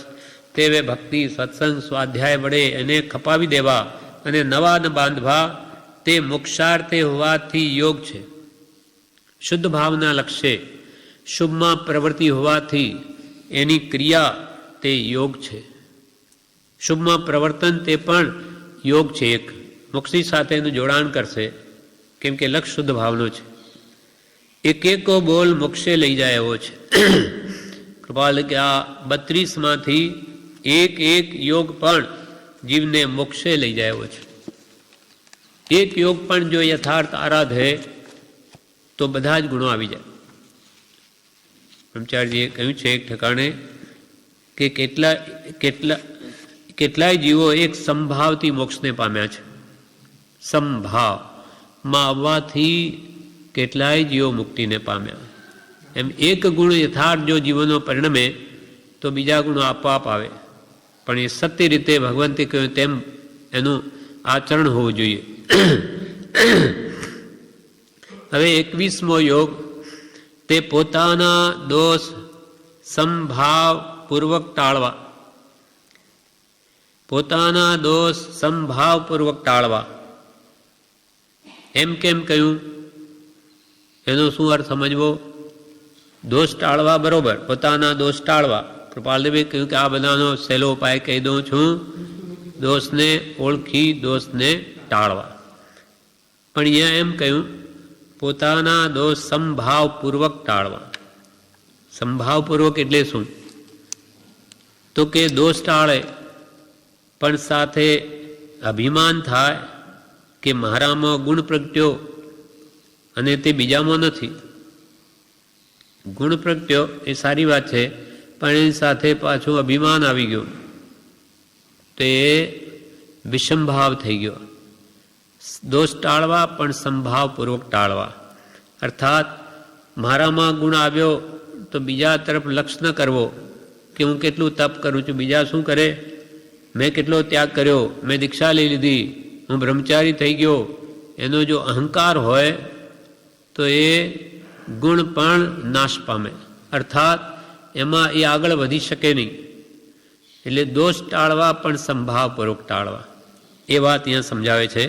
તે ભક્તિ સત્સંગ સ્વાધ્યાય વડે એને ખપાવી દેવા અને નવા ન બાંધવા, તે મોક્ષાર્થે હોવાથી યોગ છે. શુદ્ધ ભાવના લક્ષ્યે શુભમાં પ્રવૃત્તિ હોવાથી એની ક્રિયા તે યોગ છે. શુભમાં પ્રવર્તન તે પણ યોગ છે એક, મોક્ષની સાથે એનું જોડાણ કરશે, કેમ કે લક્ષ શુદ્ધ ભાવનો છે. એક એકો બોલ મોક્ષે લઈ જાય એવો છે. કૃપાલ કે આ 32માંથી એક એક યોગ પણ જીવને મોક્ષે લઈ જાય એવો છે. એક યોગ પણ જો યથાર્થ આરાધે તો બધા જ ગુણો આવી જાય. બ્રહ્મચારીજીએ કહ્યું છે એક ઠેકાણે કે કેટલાય જીવો એક સંભાવથી મોક્ષને પામ્યા છે. સંભાવમાં આવવાથી કેટલાય જીવો મુક્તિને પામ્યા. એમ એક ગુણ યથાર્થ જો જીવનો પરિણમે તો બીજા ગુણો આપોઆપ આવે, પણ એ સત્ય રીતે ભગવંતે કહ્યું તેમ એનું આચરણ હોવું જોઈએ. હવે 21મો યોગ, તે પોતાના દોષ સંભાવપૂર્વક ટાળવા. પોતાના દોષ સંભાવપૂર્વક ટાળવા એમ કેમ કહ્યું, એનો શું અર્થ સમજવો? દોષ ટાળવા બરોબર, પોતાના દોષ ટાળવા. કૃપાલદેવે કહ્યું કે આ બધાનો સહેલો ઉપાય કહી દઉં છું, દોષને ઓળખી દોષને ટાળવા. પણ અહીંયા એમ કહ્યું પોતાના દોષ સંભાવપૂર્વક ટાળવા. સંભાવપૂર્વક એટલે શું? તો કે દોષ ટાળે પણ સાથે અભિમાન થાય કે મારામાં ગુણ પ્રગટ્યો અને તે બીજામાં નથી. ગુણ પ્રગટ્યો એ સારી વાત છે, પણ એની સાથે પાછું અભિમાન આવી ગયું તો એ વિષમભાવ થઈ ગયો. દોષ ટાળવા પણ સંભાવપૂર્વક ટાળવા, અર્થાત મારામાં ગુણ આવ્યો તો બીજા તરફ લક્ષ ન કરવો કે હું કેટલું તપ કરું છું, બીજા શું કરે, મેં કેટલો ત્યાગ કર્યો, મેં દીક્ષા લઈ લીધી, હું બ્રહ્મચારી થઈ ગયો. એનો જો અહંકાર હોય તો એ ગુણ પણ નાશ પામે, અર્થાત એમાં એ આગળ વધી શકે નહીં. એટલે દોષ ટાળવા પણ સંભાવપૂર્વક ટાળવા, એ વાત અહીંયા સમજાવે છે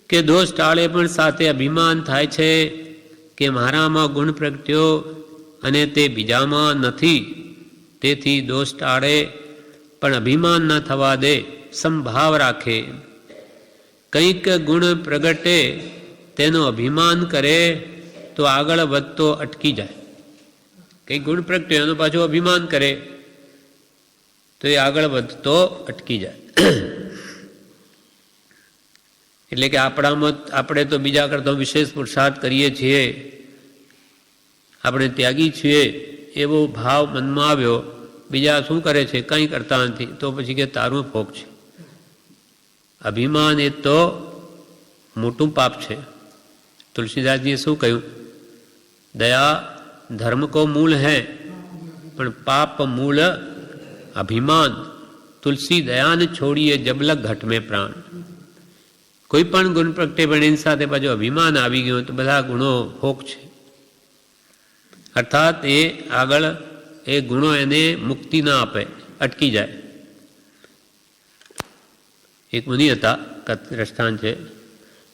કે દોષ ટાળે પણ સાથે અભિમાન થાય છે કે મારામાં ગુણ પ્રગટ્યો અને તે બીજામાં નથી. તેથી દોષ ટાળે પણ અભિમાન ન થવા દે, સંભાવ રાખે. કંઈક ગુણ પ્રગટે તેનું અભિમાન કરે તો આગળ વધતો અટકી જાય. કંઈક ગુણ પ્રગટે એનું પાછું અભિમાન કરે તો એ આગળ વધતો અટકી જાય. એટલે કે આપણે તો બીજા કરતા વિશેષ પુરુષાર્થ કરીએ છીએ, આપણે ત્યાગી છીએ એવો ભાવ મનમાં આવ્યો. બીજા શું કરે છે, કંઈ કરતા નથી, તો પછી કે તારું ફોક છે. અભિમાન એ તો મોટું પાપ છે. તુલસીદાસજીએ શું કહ્યું, દયા ધર્મ કો મૂળ હૈ પણ પાપ મૂળ અભિમાન. તુલસી દયાને છોડીએ જબલક ઘટ में પ્રાણ. કોઈ પણ ગુણ પ્રગટે પણ એની સાથે પાછું અભિમાન આવી ગયું તો બધા ગુણો ફોક છે, અર્થાત એ આગળ એ ગુણો એને મુક્તિ ના આપે, અટકી જાય. એક મુનિ હતા, દ્રષ્ટાંત છે,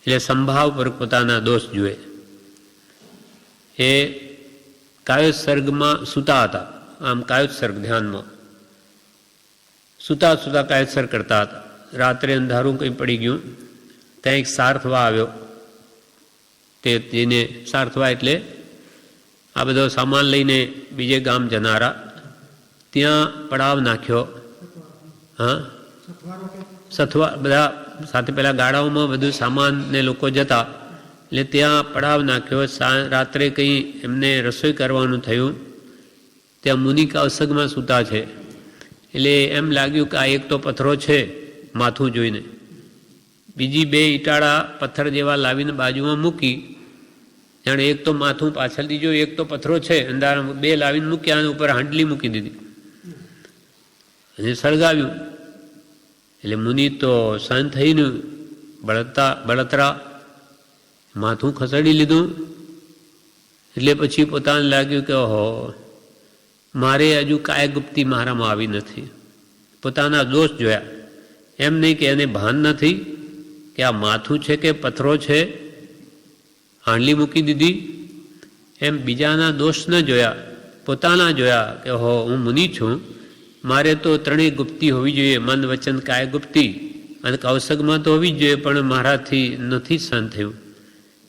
એટલે સંભાવ પર પોતાના દોષ જુએ. એ કાયોત્સર્ગમાં સૂતા હતા, આમ કાયોત્સર્ગ ધ્યાનમાં સૂતા સૂતા કાયોત્સર્ગ કરતા હતા. રાત્રે અંધારું કંઈ પડી ગયું, ત્યાં એક સારથવા આવ્યો. તે જેને સારથવા એટલે આ બધો સામાન લઈને બીજે ગામ જનારા, ત્યાં પડાવ નાખ્યો. હા, સથવા બધા સાથે પેલા ગાડાઓમાં બધું સામાન ને લોકો જતા, એટલે ત્યાં પડાવ નાખ્યો. રાત્રે કંઈ એમને રસોઈ કરવાનું થયું. ત્યાં મુનિ કૌશગમાં સૂતા છે, એટલે એમ લાગ્યું કે આ એક તો પથ્થરો છે માથું જોઈને, બીજી બે ઈટાળા પથ્થર જેવા લાવીને બાજુમાં મૂકી. જાણે એક તો માથું પાછળથી જોયું, એક તો પથ્થરો છે અંદર, બે લાવીને મૂક્યા અને ઉપર હાંડલી મૂકી દીધી અને સળગાવ્યું. એટલે મુનિ તો શાંત થઈને બળતરા માથું ખસેડી લીધું. એટલે પછી પોતાને લાગ્યું કે ઓહો, મારે હજુ કાંઈ ગુપ્તી મારામાં આવી નથી. પોતાના દોષ જોયા, એમ નહીં કે એને ભાન નથી કે આ માથું છે કે પથ્થરો છે, હાંડલી મૂકી દીધી. એમ બીજાના દોષ ન જોયા, પોતાના જોયા કે હો હું મુનિ છું, મારે તો ત્રણેય ગુપ્તી હોવી જોઈએ, મન વચન કાય ગુપ્તી. અને કૌશગમાં તો હોવી જ જોઈએ, પણ મારાથી નથી સહન થયું.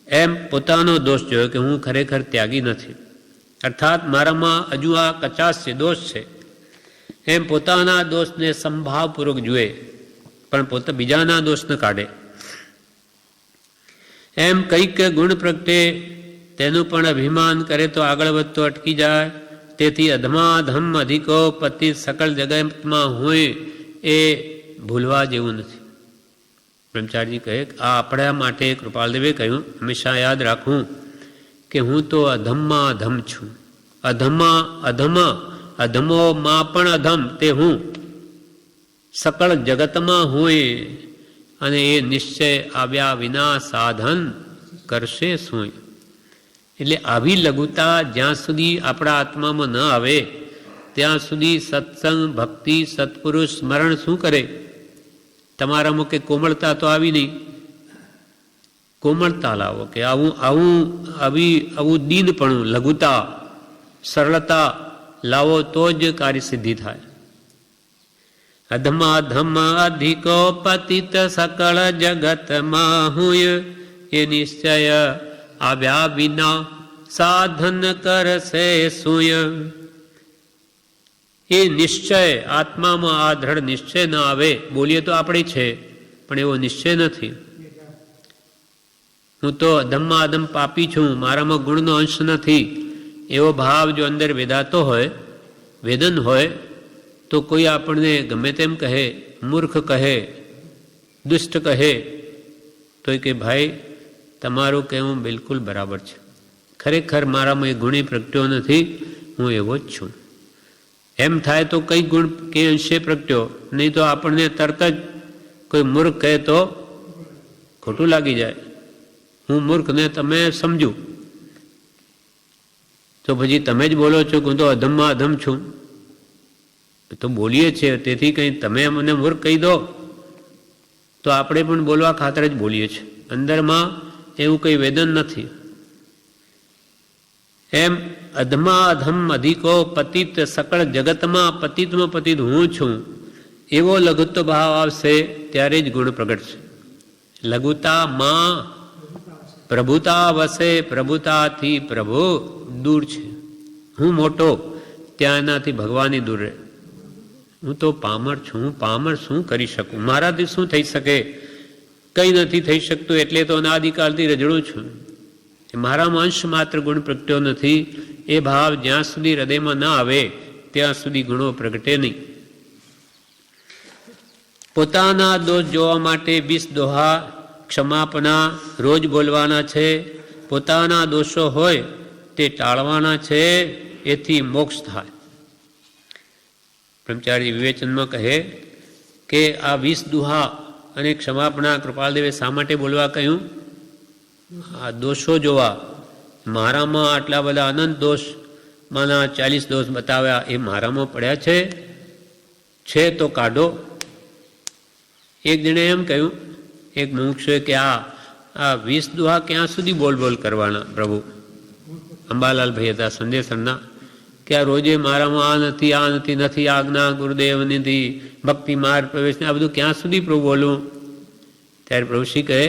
એમ પોતાનો દોષ જોયો કે હું ખરેખર ત્યાગી નથી, અર્થાત મારામાં હજુ આ કચાશ છે, દોષ છે. એમ પોતાના દોષને સંભાવપૂર્વક જુએ, પણ બીજાના દોષ ન કાઢે. એમ કંઈક ગુણ પ્રગટે તેનું પણ અભિમાન કરે તો આગળ વધતો અટકી જાય. તેથી અધમાધમ અધિકો પતિ સકળ જગતમાં હોય એ ભૂલવા જેવું નથી. બ્રહ્મચારીજી કહે આ આપણા માટે કૃપાલદેવે કહ્યું હંમેશા યાદ રાખવું કે હું તો અધમમાં અધમ છું. અધમમાં અધમ, અધમોમાં પણ અધમ તે હું, સકળ જગતમાં હોય અને એ નિશ્ચય આવ્યા વિના સાધન કરશે શું. એટલે આવી લઘુતા જ્યાં સુધી આપણા આત્મામાં ન આવે ત્યાં સુધી સત્સંગ, ભક્તિ, સત્પુરુષ સ્મરણ શું કરે? તમારામાં કે કોમળતા તો આવી નહીં. કોમળતા લાવો કે આવું દીનપણું, લઘુતા, સરળતા લાવો તો જ કાર્યસિદ્ધિ થાય. અધમાધમ અધિકો પતિત સકળ જગતમાં હુય એ નિશ્ચય આવ્યા વિના સાધન કરશે સુય. એ નિશ્ચય આત્મામાં આ દ્રઢ નિશ્ચય ન આવે. બોલીએ તો આપણે છે, પણ એવો નિશ્ચય નથી. હું તો અધમમાં અધમ પાપી છું, મારામાં ગુણનો અંશ નથી, એવો ભાવ જો અંદર વેદાતો હોય, વેદન હોય, તો કોઈ આપણને ગમે તેમ કહે, મૂર્ખ કહે, દુષ્ટ કહે, તો કે ભાઈ તમારું કહેવું બિલકુલ બરાબર છે, ખરેખર મારામાં એ ગુણી પ્રગટ્યો નથી, હું એવો જ છું. એમ થાય તો કઈ ગુણ કે અંશે પ્રગટ્યો, નહીં તો આપણને તરત જ કોઈ મૂર્ખ કહે તો ખોટું લાગી જાય. હું મૂર્ખને તમે સમજુ તો પછી તમે જ બોલો છો કે હું તો અધમમાં અધમ છું. તો બોલીએ છીએ, તેથી કંઈ તમે મને મૂર્ખ કહી દો તો આપણે પણ બોલવા ખાતર જ બોલીએ છીએ, અંદરમાં એવું કંઈ વેદન નથી. એમ અધમા અધમ અધિકો પતિત સકળ જગતમાં પતિતમાં પતિત હું છું એવો લઘુત્વ ભાવ આવશે ત્યારે જ ગુણ પ્રગટશે. લઘુતામાં પ્રભુતા વસે, પ્રભુતાથી પ્રભુ દૂર છે. હું મોટો ત્યાં એનાથી ભગવાનની દૂર રહે. હું તો પામર છું, હું પામર શું કરી શકું, મારાથી શું થઈ શકે, કંઈ નથી થઈ શકતું, એટલે તો અનાદિકાળથી રજડું છું. મારામાં અંશ માત્ર ગુણ પ્રગટ્યો નથી, એ ભાવ જ્યાં સુધી હૃદયમાં ના આવે ત્યાં સુધી ગુણો પ્રગટે નહીં. પોતાના દોષ જોવા માટે 20 દોહા ક્ષમાપના રોજ બોલવાના છે. પોતાના દોષો હોય તે ટાળવાના છે, એથી મોક્ષ થાય. બ્રહ્મચારી વિવેચનમાં કહે કે આ 20 દુહા અને ક્ષમાપણા કૃપાલદેવે શા માટે બોલવા કહ્યું? આ દોષો જોવા, મારામાં આટલા બધા અનંત દોષ, માના 40 દોષ બતાવ્યા, એ મારામાં પડ્યા છે તો કાઢો. એક જણે એમ કહ્યું, એક મુમુક્ષુએ કે આ 20 દુહા ક્યાં સુધી બોલ કરવાના પ્રભુ? અંબાલાલભાઈ હતા સંદેશરના, કે આ રોજે મારામાં આ નથી નથી આજ્ઞા ગુરુદેવની ભક્તિ માર્ગ પ્રવેશ, આ બધું ક્યાં સુધી પ્રભુ બોલવું? ત્યારે પ્રભુશ્રી કહે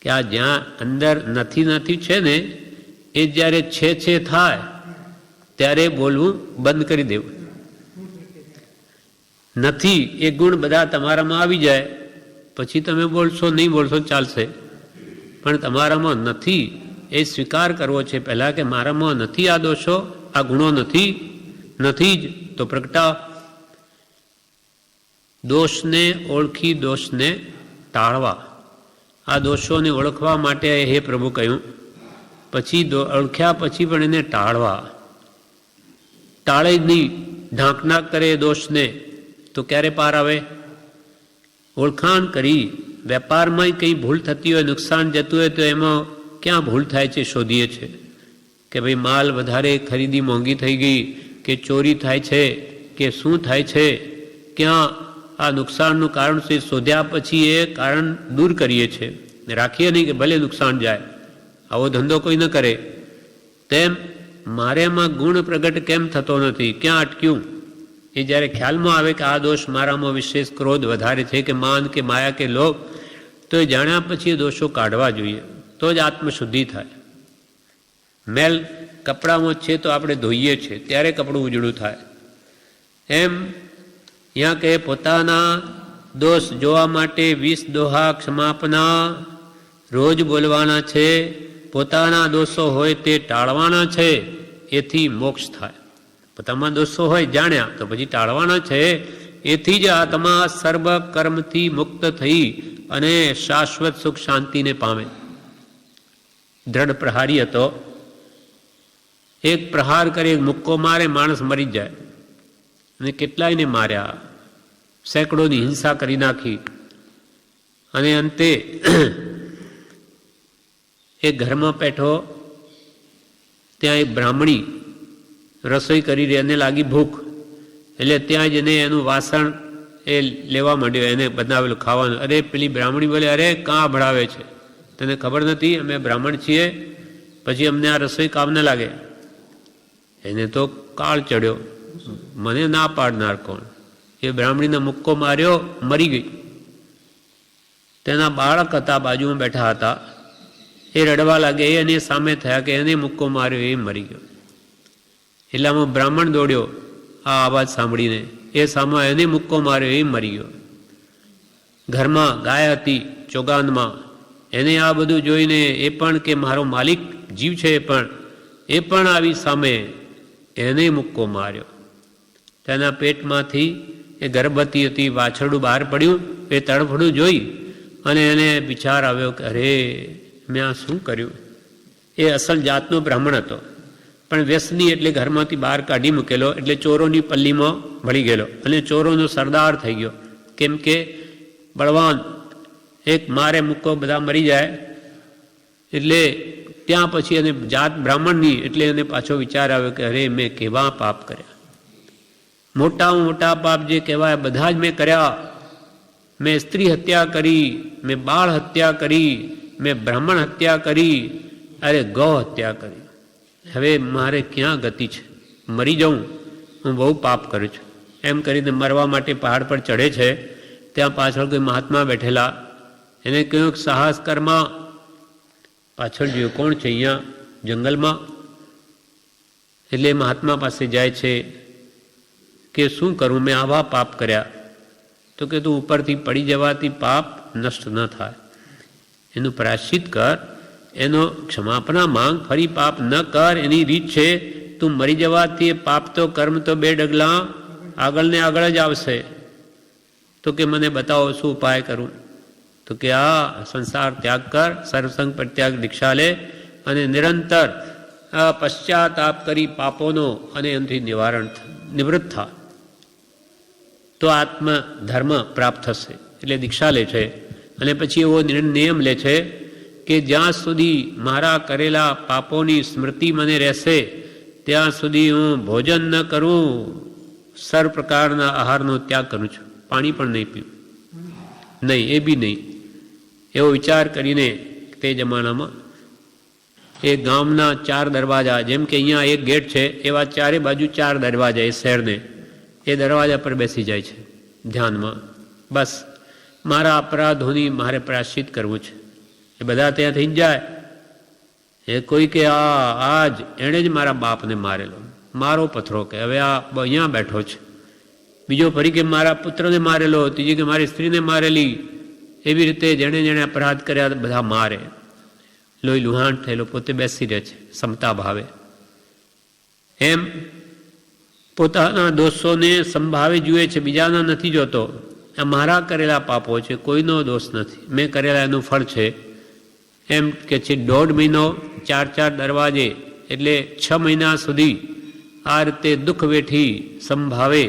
કે આ જ્યાં અંદર નથી છે ને, એ જ્યારે છે થાય ત્યારે બોલવું બંધ કરી દેવું. નથી એ ગુણ બધા તમારામાં આવી જાય પછી તમે બોલશો, નહીં બોલશો ચાલશે, પણ તમારામાં નથી એ સ્વીકાર કરવો છે પહેલાં કે મારામાં નથી આ દોષો, આ ગુણો નથી જ તો પ્રગટાવ. દોષને ઓળખી દોષને ટાળવા, આ દોષોને ઓળખવા માટે હે પ્રભુ કહ્યું, પછી ઓળખ્યા પછી પણ એને ટાળવા. ટાળે જ નહીં, ઢાંકના કરે દોષને તો ક્યારે પાર આવે? ઓળખાણ કરી, વેપારમાં કંઈ ભૂલ થતી હોય, નુકસાન જતું હોય તો એમાં ક્યાં ભૂલ થાય છે શોધીએ છીએ કે ભાઈ માલ વધારે ખરીદી મોંઘી થઈ ગઈ, કે ચોરી થાય છે, કે શું થાય છે, ક્યાં આ નુકસાનનું કારણ છે, શોધ્યા પછી એ કારણ દૂર કરીએ છીએ, રાખીએ નહીં કે ભલે નુકસાન જાય. આવો ધંધો કોઈ ન કરે. તેમ મારે એમાં ગુણ પ્રગટ કેમ થતો નથી, ક્યાં અટક્યું? એ જ્યારે ખ્યાલમાં આવે કે આ દોષ મારામાં વિશેષ ક્રોધ વધારે છે કે માન કે માયા કે લોભ, તો એ જાણ્યા પછી એ દોષો કાઢવા જોઈએ, તો જ આત્મશુદ્ધિ થાય. મેલ કપડામાં છે તો આપણે ધોઈએ છીએ ત્યારે કપડું ઉજળું થાય. એમ ત્યાં કે પોતાના દોષ જોવા માટે 20 દોહા ક્ષમાપના રોજ બોલવાના છે, પોતાના દોષો હોય તે ટાળવાના છે, એથી મોક્ષ થાય. પોતામાં દોષો હોય જાણ્યા તો પછી ટાળવાના છે, એથી જ આત્મા સર્વ કર્મથી મુક્ત થઈ અને શાશ્વત સુખ શાંતિને પામે. દ્રઢ પ્રહારી હતો, એક પ્રહાર કરે, એક મુક્કો મારે, માણસ મરી જાય. અને કેટલાયને માર્યા, સેંકડોની હિંસા કરી નાખી. અને અંતે એક ઘરમાં બેઠો, ત્યાં એક બ્રાહ્મણી રસોઈ કરી રહી, એને લાગી ભૂખ, એટલે ત્યાં જ એને એનું વાસણ એ લેવા માંડ્યો, એને બનાવેલું ખાવાનું. અરે પેલી બ્રાહ્મણી બોલે, અરે કાં ભળાવે છે, તને ખબર નથી અમે બ્રાહ્મણ છીએ, પછી અમને આ રસોઈ કામ ન લાગે. એને તો કાળ ચડ્યો, મને ના પાડનાર કોણ? એ બ્રાહ્મણીને મુક્કો માર્યો, મરી ગઈ. તેના બાળક હતા, બાજુમાં બેઠા હતા, એ રડવા લાગે, એની સામે થયા કે એને મુક્કો માર્યો, એ મરી ગયો. એટલામાં બ્રાહ્મણ દોડ્યો આ અવાજ સાંભળીને, એ સામે એને મુક્કો માર્યો, એ મરી ગયો. ઘરમાં ગાય હતી ચોગાનમાં, એને આ બધું જોઈને એ પણ કે મારો માલિક જીવ છે, એ પણ આવી સામે એને મુક્કો માર્યો. તેના પેટમાંથી એ ગર્ભવતી હતી, વાછરડું બહાર પડ્યું, એ તડફડું જોઈ અને એને વિચાર આવ્યો કે અરે મેં આ શું કર્યું. એ અસલ જાતનો બ્રાહ્મણ હતો, પણ વ્યસની એટલે ઘરમાંથી બહાર કાઢી મૂકેલો, એટલે ચોરોની પલ્લીમાં ભળી ગયેલો અને ચોરોનો સરદાર થઈ ગયો. કેમ કે બળવાન, એક મારે મુક્કો બધા મરી જાય, એટલે ત્યાં પછી એને જાત બ્રાહ્મણની, એટલે એને પાછો વિચાર આવ્યો કે અરે મેં કેવા પાપ કર્યા, મોટામાં મોટા પાપ જે કહેવાય બધા જ મેં કર્યા. મેં સ્ત્રી હત્યા કરી, મેં બાળ હત્યા કરી, મેં બ્રાહ્મણ હત્યા કરી, અરે ગૌ હત્યા કરી. હવે મારે ક્યાં ગતિ છે, મરી જાઉં, હું બહુ પાપ કરું છું. એમ કરીને મરવા માટે પહાડ પર ચડે છે, ત્યાં પાછળ કોઈ મહાત્મા બેઠેલા, એને કહ્યું કે સાહસ કરમાં. પાછળ જોયું કોણ છે, અહીંયા જંગલમાં. એટલે મહાત્મા પાસે જાય છે કે શું કરું, મેં આવા પાપ કર્યા. તો કે તું ઉપરથી પડી જવાથી પાપ નષ્ટ ન થાય, એનું પ્રાયશ્ચિત કર, એનો ક્ષમાપના માંગ, ફરી પાપ ન કર. એની રીત છે, તું મરી જવાથી પાપ તો કર્મ તો 2 ડગલા આગળ ને આગળ જ આવશે. તો કે મને બતાવો શું ઉપાય કરું. તો કે આ સંસાર ત્યાગ કર, સર્વસંગ પરિત્યાગ દીક્ષા લે અને નિરંતર પશ્ચાતાપ કરી પાપોનો અને એનાથી નિવૃત્ત થા, તો આત્મ ધર્મ પ્રાપ્ત થશે. એટલે દીક્ષા લે છે અને પછી એવો નિયમ લે છે કે જ્યાં સુધી મારા કરેલા પાપોની સ્મૃતિ મને રહેશે ત્યાં સુધી હું ભોજન ન કરું, સર્વ પ્રકારના આહારનો ત્યાગ કરું છું, પાણી પણ નહીં પીવું, નહીં એ બી નહીં. એવો વિચાર કરીને તે જમાનામાં એ ગામના 4 દરવાજા, જેમ કે અહીંયા એક ગેટ છે, એવા ચારે બાજુ 4 દરવાજા એ શહેરને, એ દરવાજા પર બેસી જાય છે ધ્યાનમાં. બસ મારા અપરાધોની મારે પ્રાયશ્ચિત કરવું છે. એ બધા ત્યાં થઈ જાય. એ કોઈ કે આજ એણે જ મારા બાપને મારેલો, મારો પથરો, કે હવે આ અહીંયા બેઠો છે. બીજો ફરી કે મારા પુત્રને મારેલો, ત્રીજી કે મારી સ્ત્રીને મારેલી. એવી રીતે જેણે જેણે અપરાધ કર્યા બધા મારે. લોહી લુહાણ થયેલો પોતે બેસી રહે છે સમતા ભાવે. એમ પોતાના દોષોને સંભાવે જુએ છે, બીજાના નથી જોતો. આ મારા કરેલા પાપો છે, કોઈનો દોષ નથી, મેં કરેલા એનું ફળ છે. એમ કે છે 1.5 મહિનો 4 દરવાજે, એટલે 6 મહિના સુધી આ રીતે દુઃખ વેઠી સંભાવે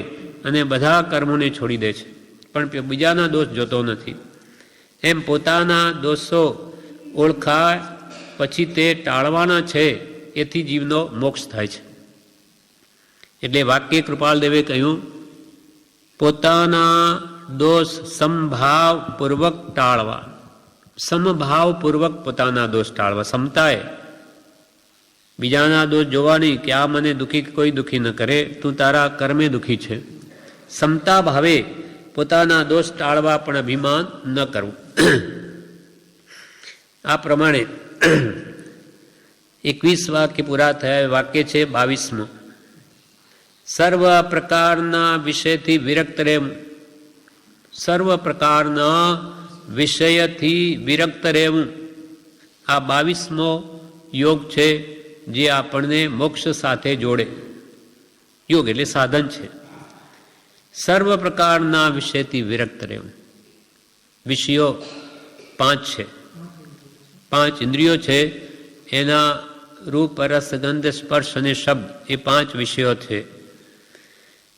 અને બધા કર્મોને છોડી દે છે, પણ બીજાના દોષ જોતો નથી. એમ પોતાના દોષો ઓળખાય પછી તે ટાળવાના છે, એથી જીવનો મોક્ષ થાય છે. એટલે વાક્ય કૃપાલદેવે કહ્યું, પોતાના દોષ સમભાવપૂર્વક ટાળવા. સમભાવપૂર્વક પોતાના દોષ ટાળવા, સમતાએ. બીજાના દોષ જોવા નહીં કે આ મને દુઃખી કોઈ દુઃખી ન કરે, તું તારા કર્મે દુઃખી છે, સમતા ભાવે પોતાના દોષ ટાળવા પણ અભિમાન ન કરવું. આ પ્રમાણે 21 વાક્ય પૂરા થયા. વાક્ય છે 22મું. સર્વ પ્રકારના વિષયથી વિરક્ત રહેવું. સર્વ પ્રકારના વિષયથી વિરક્ત રહેવું. આ 22મો યોગ છે જે આપણને મોક્ષ સાથે જોડે. યોગ એટલે સાધન છે. સર્વ પ્રકારના વિષયથી વિરક્ત રહેવું. વિષયો 5 છે. 5 ઇન્દ્રિયો છે. એના રૂપ રસ ગંધ સ્પર્શ અને શબ્દ એ 5 વિષયો છે.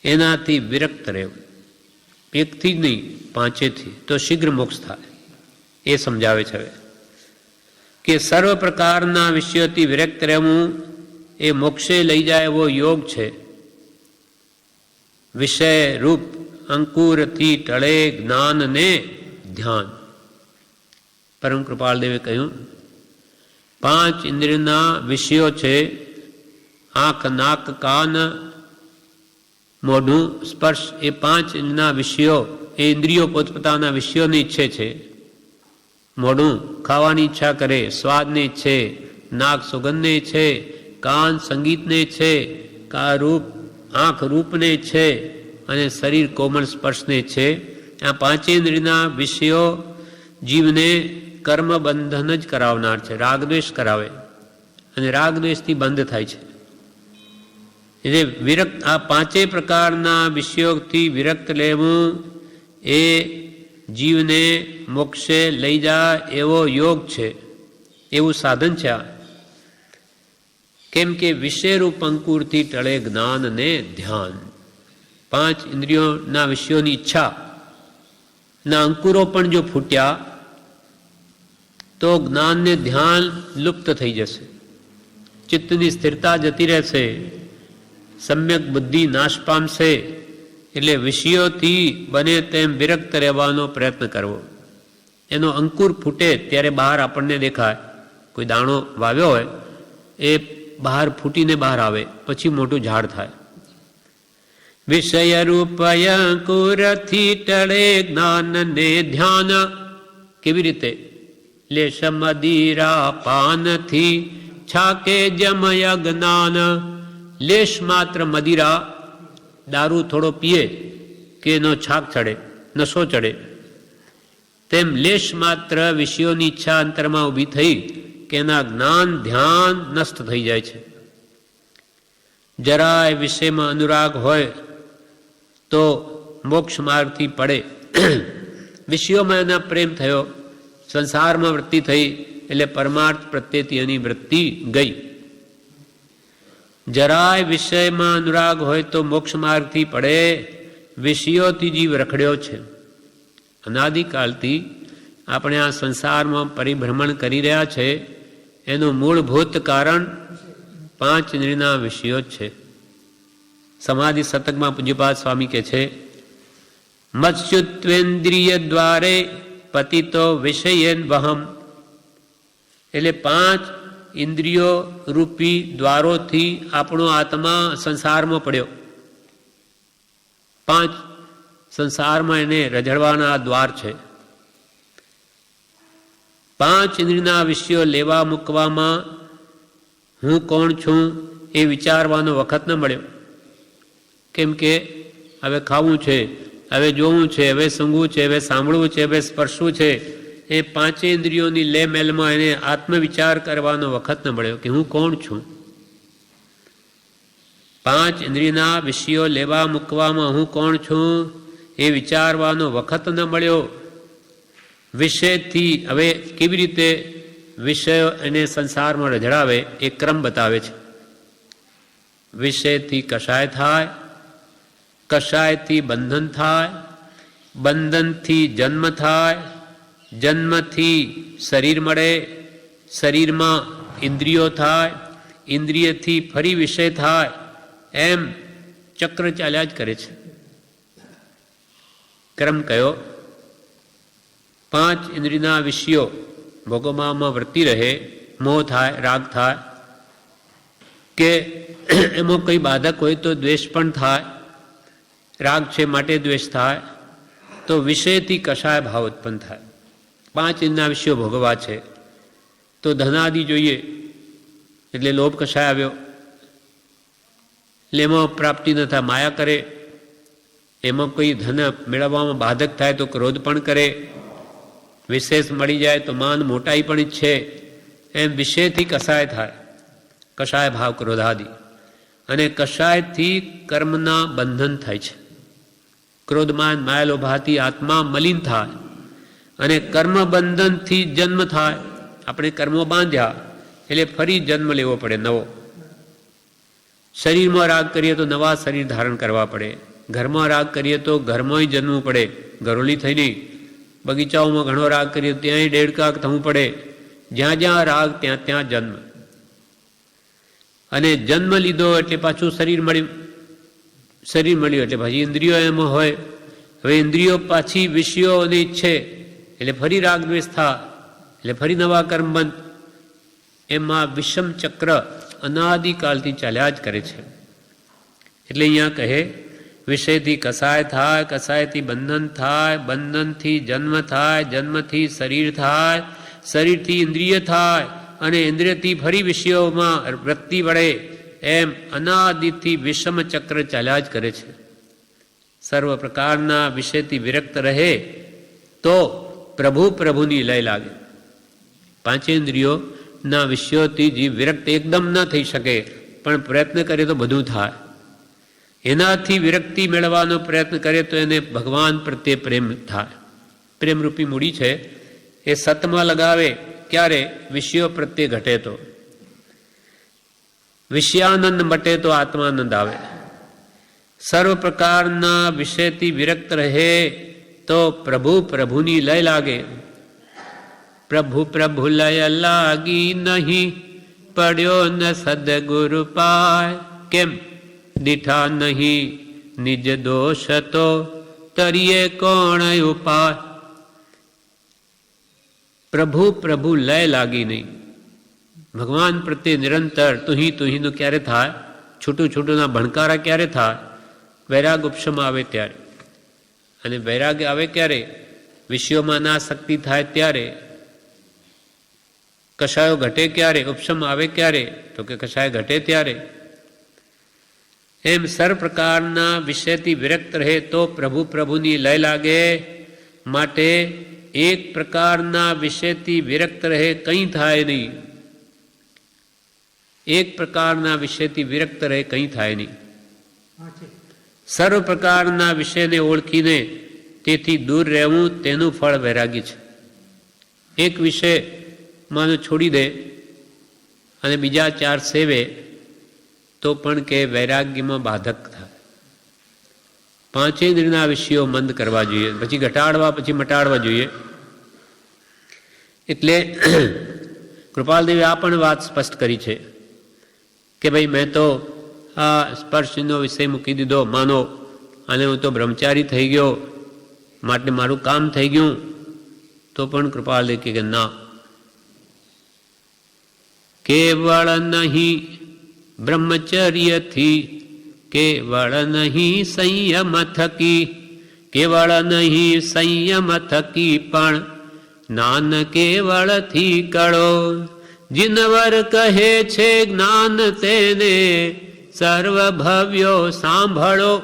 એનાથી વિરક્ત રહેવું. એકથી જ નહીં, 5થી, તો શીઘ્ર મોક્ષ થાય. એ સમજાવે છે હવે કે સર્વ પ્રકારના વિષયોથી વિરક્ત રહેવું એ મોક્ષે લઈ જાય એવો યોગ છે. વિષય રૂપ અંકુરથી ટળે જ્ઞાન ને ધ્યાન. પરમ કૃપાલદેવે કહ્યું 5 ઇન્દ્રિયના વિષયો છે. આંખ, નાક, કાન, મોઢું, સ્પર્શ એ 5 ઇન્દ્રિયના વિષયો. એ ઇન્દ્રિયો પોતપોતાના વિષયોની ઈચ્છે છે. મોઢું ખાવાની ઈચ્છા કરે, સ્વાદને ઈચ્છે. નાક સુગંધને ઈચ્છે. કાન સંગીતને ઈચ્છે. રૂપ આંખ રૂપને ઈચ્છે. અને શરીર કોમળ સ્પર્શને ઈચ્છે. આ 5 ઇન્દ્રિયના વિષયો જીવને કર્મ બંધન જ કરાવનાર છે. રાગદ્વેષ કરાવે અને રાગદ્વેષથી બંધ થાય છે. એટલે વિરક્ત આ 5 પ્રકારના વિષયોથી વિરક્ત લેવું એ જીવને મોક્ષે લઈ જાય એવો યોગ છે. એવું સાધન છે આ. કેમ કે વિષયરૂપ અંકુરથી ટળે જ્ઞાન ને ધ્યાન. 5 ઇન્દ્રિયોના વિષયોની ઈચ્છા ના અંકુરો પણ જો ફૂટ્યા તો જ્ઞાન ને ધ્યાન લુપ્ત થઈ જશે. ચિત્તની સ્થિરતા જતી રહેશે. સમ્યક બુદ્ધિ નાશ પામશે. એટલે વિષયોથી બને તેમ વિરક્ત રહેવાનો પ્રયત્ન કરવો. એનો અંકુર ફૂટે ત્યારે બહાર આપણને દેખાય. કોઈ દાણો વાવ્યો હોય એ બહાર ફૂટીને બહાર આવે, પછી મોટું ઝાડ થાય. વિષય રૂપય અંકુરથી ટળે જ્ઞાન ને ધ્યાન. કેવી રીતે? લેશ મદિરા પાનથી છાકે જમય જ્ઞાન. લેશ માત્ર મદિરા, દારૂ થોડો પીએ કે એનો છાક ચડે, નશો ચડે. તેમ લેશ માત્ર વિષયોની ઈચ્છા અંતરમાં ઊભી થઈ કે એના જ્ઞાન ધ્યાન નષ્ટ થઈ જાય છે. જરાય વિષયમાં અનુરાગ હોય તો મોક્ષ માર્ગથી પડે. વિષયોમાં એના પ્રેમ થયો, સંસારમાં વૃત્તિ થઈ એટલે પરમાર્થ પ્રત્યેથી એની વૃત્તિ ગઈ. જરાય વિષયમાં અનુરાગ હોય તો મોક્ષ માર્ગથી પડે. વિષયોથી જીવ રખડ્યો છે. અનાદિકાલથી આપણે આ સંસારમાં પરિભ્રમણ કરી રહ્યા છે. એનું મૂળભૂત કારણ 5 ઇન્દ્રિયના વિષયો છે. સમાધિ શતકમાં પૂજ્યપાદ સ્વામી કહે છે, મત્સ્યુત્વેન્દ્રિય દ્વારે પતિતો વિષયેન વહમ. એટલે 5 ઇન્દ્રિયો રૂપી દ્વારોથી આપણો આત્મા સંસારમાં પડ્યો. 5 સંસારમાં એને રઝળવાના દ્વાર છે. 5 ઇન્દ્રિયના વિષયો લેવા મૂકવામાં હું કોણ છું એ વિચારવાનો વખત ન મળ્યો. કેમ કે હવે ખાવું છે, હવે જોવું છે, હવે સૂંઘવું છે, હવે સાંભળવું છે, હવે સ્પર્શવું છે. એ 5 ઇન્દ્રિયોની લે મેલમાં એને આત્મવિચાર કરવાનો વખત ન મળ્યો કે હું કોણ છું. 5 ઇન્દ્રિયના વિષયો લેવા મૂકવામાં હું કોણ છું એ વિચારવાનો વખત ન મળ્યો. વિષયથી હવે કેવી રીતે વિષયો એને સંસારમાં રઝળાવે એ ક્રમ બતાવે છે. વિષયથી કષાય થાય, કષાયથી બંધન થાય, બંધનથી જન્મ થાય, જન્મથી શરીર મળે, શરીરમાં ઇન્દ્રિયો થાય, ઇન્દ્રિયથી ફરી વિષય થાય. એમ ચક્ર ચાલ્યા જ કરે છે. ક્રમ કયો? 5 ઇન્દ્રિયના વિષયો ભોગવવામાં વર્તી રહે. મોહ થાય, રાગ થાય, કે એમાં કોઈ બાધક હોય તો દ્વેષ પણ થાય. રાગ છે માટે દ્વેષ થાય, તો વિષયથી કશાય ભાવ ઉત્પન્ન થાય. 5 ઇન્દ્રિયના વિષયો ભોગવવા છે તો ધનાદિ જોઈએ, એટલે લોભ કશાય આવ્યો, એટલે એમાં પ્રાપ્તિ ન થાય, માયા કરે. એમાં કોઈ ધન મેળવવામાં બાધક થાય તો ક્રોધ પણ કરે. વિશેષ મળી જાય તો માન મોટાઈ પણ ઈચ્છે. એમ વિષયથી કશાય થાય, કશાય ભાવ ક્રોધાદિ. અને કશાયથી કર્મના બંધન થાય છે. ક્રોધમાન માયા લોભાથી આત્મા મલિન થાય અને કર્મ બંધનથી જન્મ થાય. આપણે કર્મો બાંધ્યા એટલે ફરી જન્મ લેવો પડે નવો. શરીરમાં રાગ કરીએ તો નવા શરીર ધારણ કરવા પડે. ઘરમાં રાગ કરીએ તો ઘરમાં જન્મવું પડે. ઘરોલી થઈને બગીચાઓમાં ઘણો રાગ કરીએ તો ત્યાંય દેડકાક થવું પડે. જ્યાં જ્યાં રાગ ત્યાં ત્યાં જન્મ. અને જન્મ લીધો એટલે પાછું શરીર મળ્યું. શરીર મળ્યું એટલે પછી ઇન્દ્રિયો એમાં હોય. હવે ઇન્દ્રિયો પાછી વિષયોને ઈચ્છે એટલે ફરી રાગ દ્વેષ થાય, એટલે ફરી નવા કર્મ બંધ. એમાં વિષમ ચક્ર અનાદિકાળથી ચાલ્યા જ કરે છે. એટલે અહીંયા કહે વિષયથી કસાય થાય, કસાયથી બંધન થાય, બંધનથી જન્મ થાય, જન્મથી શરીર થાય, શરીરથી ઇન્દ્રિય થાય અને ઇન્દ્રિયથી ફરી વિષયોમાં વૃત્તિ વળે. એમ અનાદિથી વિષમ ચક્ર ચાલ્યા જ કરે છે. સર્વ પ્રકારના વિષયથી વિરક્ત રહે તો પ્રભુની લય લાગે. 5 ઇન્દ્રિયોના વિષયોથી જીવ વિરક્ત એકદમ ન થઈ શકે, પણ પ્રયત્ન કરે તો બધું થાય. એનાથી વિરક્તિ મેળવવાનો પ્રયત્ન કરે તો એને ભગવાન પ્રત્યે પ્રેમ થાય. પ્રેમરૂપી મૂડી છે એ સતમાં લગાવે ક્યારે? વિષયો પ્રત્યે ઘટે તો. વિષયાનંદ મટે તો આત્માનંદ આવે. સર્વ પ્રકારના વિષયથી વિરક્ત રહે તો પ્રભુની લય લાગે. પ્રભુ લય લાગી નહીં, પડ્યો ન સદગુરુ પાય. કેમ? દીઠા નહીં નિજ દોષ તો તરીએ કોણ ઉપાય. પ્રભુ લય લાગી નહીં. ભગવાન પ્રત્યે નિરંતર તુહીનું ક્યારે થાય? છૂટુના ભણકારા ક્યારે થાય? વૈરાગ ઉપશમ આવે ત્યારે. અને વૈરાગ આવે ક્યારે? વિષયોમાં અનાસક્તિ થાય ત્યારે. કશાયો ઘટે ક્યારે? ઉપશમ આવે ક્યારે? તો કે કશાય ઘટે ત્યારે. એમ સર્વ પ્રકારના વિષયથી વિરક્ત રહે તો પ્રભુની લય લાગે. માટે એક પ્રકારના વિષયથી વિરક્ત રહે કંઈ થાય નહીં. એક પ્રકારના વિષયથી વિરક્ત રહે કંઈ થાય નહીં. સર્વ પ્રકારના વિષયને ઓળખીને તેથી દૂર રહેવું તેનું ફળ વૈરાગી છે. એક વિષય માનો છોડી દે અને બીજા 4 સેવે તો પણ કે વૈરાગ્યમાં બાધક થાય. 5 ઇન્દ્રિયના વિષયો મંદ કરવા જોઈએ, પછી ઘટાડવા, પછી મટાડવા જોઈએ. એટલે કૃપાલદેવે આ પણ વાત સ્પષ્ટ કરી છે કે ભાઈ મેં તો આ સ્પર્શનો વિષય મૂકી દીધો માનો, અને હું તો બ્રહ્મચારી થઈ ગયો, માટે મારું કામ થઈ ગયું. તો પણ કૃપાલદેવ કે ના, કેવળ નહીં બ્રહ્મચર્યથી, કેવળ નહીં સંયમ થકી, કેવળ નહીં સંયમ થકી પણ જ્ઞાન કેવળથી કળો. જીનવર કહે છે જ્ઞાન તેને સર્વભવ્યો સાંભળો.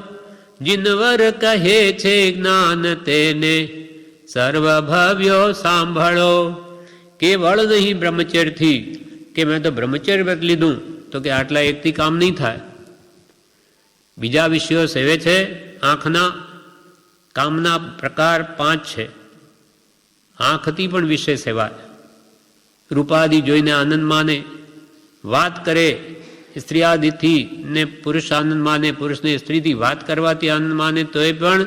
જીનવર કહે છે જ્ઞાન તેને સર્વભવ્યો સાંભળો. કેવળ નહીં બ્રહ્મચર્યથી, કે મેં તો બ્રહ્મચર્ય વ્રત લીધું તો કે આટલા એકથી કામ નહીં થાય. બીજા વિષયો સેવે છે. આંખના કામના પ્રકાર 5 છે. આંખથી પણ વિષય સેવાય. રૂપાદિ જોઈને આનંદ માને, વાત કરે સ્ત્રીઆદિથી ને પુરુષ આનંદ માને, પુરુષને સ્ત્રીથી વાત કરવાથી આનંદ માને તો એ પણ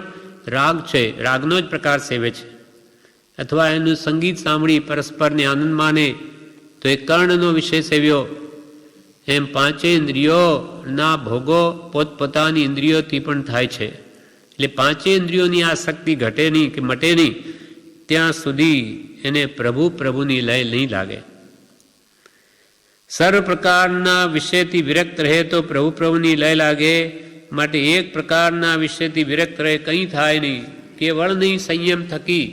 રાગ છે, રાગનો જ પ્રકાર સેવે છે. અથવા એનું સંગીત સાંભળી પરસ્પરને આનંદ માને તો એ કર્ણનો વિષય સેવ્યો. એમ 5 ઇન્દ્રિયોના ભોગો પોતપોતાની ઇન્દ્રિયોથી પણ થાય છે. એટલે 5 ઇન્દ્રિયોની આસક્તિ ઘટે નહીં કે મટે નહીં ત્યાં સુધી એને પ્રભુની લય નહીં લાગે. સર્વ પ્રકારના વિષયથી વિરક્ત રહે તો પ્રભુની લય લાગે. માટે એક પ્રકારના વિષયથી વિરક્ત રહે, કંઈ થાય નહીં. કેવળ નહીં સંયમ થકી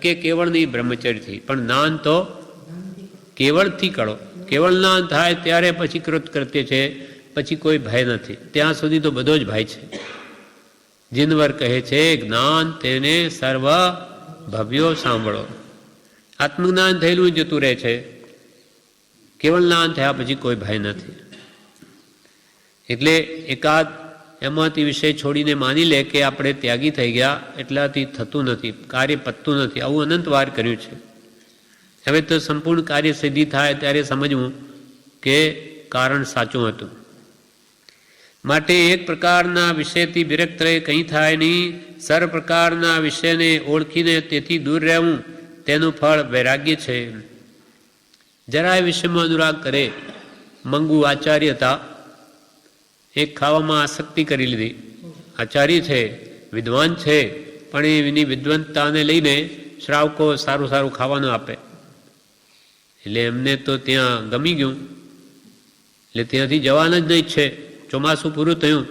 કે કેવળ નહીં બ્રહ્મચર્યથી, પણ જ્ઞાન તો કેવળથી કરો. કેવળ જ્ઞાન થાય ત્યારે પછી કૃત્ય છે, પછી કોઈ ભય નથી. ત્યાં સુધી તો બધો જ ભય છે. જીનવર કહે છે, જ્ઞાન તેને સર્વ ભવ્યો સાંભળો. આત્મજ્ઞાન થયેલું જતું રહે છે, કેવળ જ્ઞાન થયા પછી કોઈ ભય નથી. એટલે એકાદ એમાંથી વિષય છોડીને માની લે કે આપણે ત્યાગી થઈ ગયા એટલાથી થતું નથી, કાર્ય પતતું નથી. આવું અનંતવાર કર્યું છે. હવે તો સંપૂર્ણ કાર્ય સિદ્ધિ થાય ત્યારે સમજવું કે કારણ સાચું હતું. માટે એક પ્રકારના વિષયથી વિરક્ત રહે, કંઈ થાય નહીં. સર્વ પ્રકારના વિષયને ઓળખીને તેથી દૂર રહેવું, તેનું ફળ વૈરાગ્ય છે. જરાય વિષયમાં અનુરાગ કરે. મંગુ આચાર્ય હતા, એક ખાવામાં આસક્તિ કરી લીધી. આચાર્ય છે, વિદ્વાન છે, પણ એની વિદ્વંતતાને લઈને શ્રાવકો સારું સારું ખાવાનું આપે. એટલે એમને તો ત્યાં ગમી ગયું, એટલે ત્યાંથી જવાના જ નહીં છે. ચોમાસું પૂરું થયું,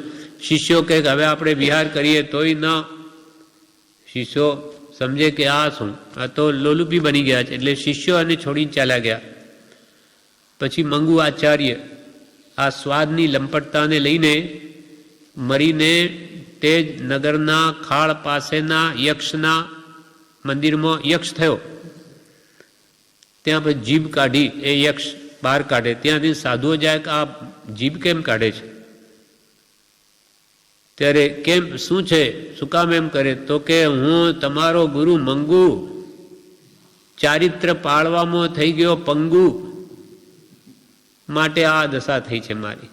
શિષ્યો કહે હવે આપણે વિહાર કરીએ તોય ના. શિષ્યો સમજે કે આ શું, આ તો લોલુપી બની ગયા છે, એટલે શિષ્યો અને છોડીને ચાલ્યા ગયા. પછી મંગુ આચાર્ય આ સ્વાદની લંપટતાને લઈને મરીને તે જ નગરના ખાળ પાસેના યક્ષના મંદિરમાં યક્ષ થયો. ત્યાં પછી જીભ કાઢી, એ યક્ષ બહાર કાઢે. ત્યાંથી સાધુઓ જાય કે આ જીભ કેમ કાઢે છે? ત્યારે કેમ, શું છે, શું કામ એમ કરે? તો કે હું તમારો ગુરુ મંગુ ચારિત્ર પાળવામાં થઈ ગયો પંગુ, માટે આ દશા થઈ છે મારી.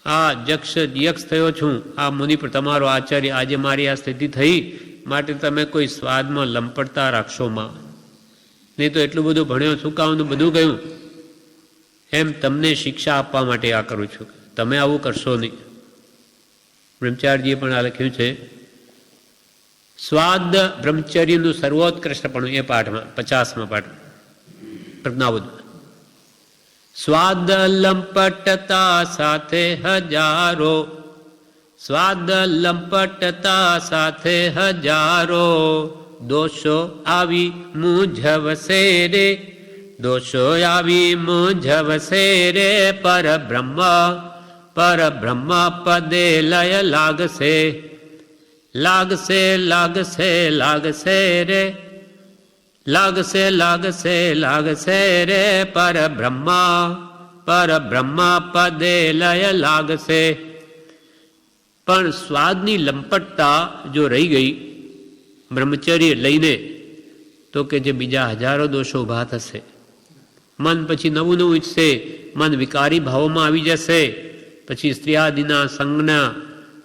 આ યક્ષ થયો છું, આ મુનિ પર તમારો આચાર્ય, આજે મારી આ સ્થિતિ થઈ, માટે તમે કોઈ સ્વાદમાં લંપટતા રાખશો માં. નહીં તો એટલું બધું ભણ્યો, શું કામનું બધું કહ્યું, એમ તમને શિક્ષા આપવા માટે આ કરું છું. તમે આવું કરશો નહીં. બ્રહ્મચારીજીએ પણ આ લખ્યું છે, સ્વાદ બ્રહ્મચર્યનું સર્વોત્કૃષ્ટપણું, એ પાઠમાં 50મા પાઠ પ્રજ્ઞાબોધ. સ્વાદ લંપટતા સાથે હજારો, સ્વાદ લંપટતા સાથે હજારો, દોષો આવી મૂંઝવશે રે, દોષો આવી મૂંઝવશે રે, પરબ્રહ્મ પદે લય લાગશે, લાગશે લાગશે લાગશે રે, લાગશે લાગશે લાગશે રે, પરબ્રહ્મ પદે લય લાગશે. પણ સ્વાદની લંપટતા જો રહી ગઈ બ્રહ્મચર્ય લઈને, તો કે જે બીજા હજારો દોષો ઊભા થશે. મન પછી નવું નવું ઈચ્છશે, મન વિકારી ભાવોમાં આવી જશે, પછી સ્ત્રીઆદિના સંગના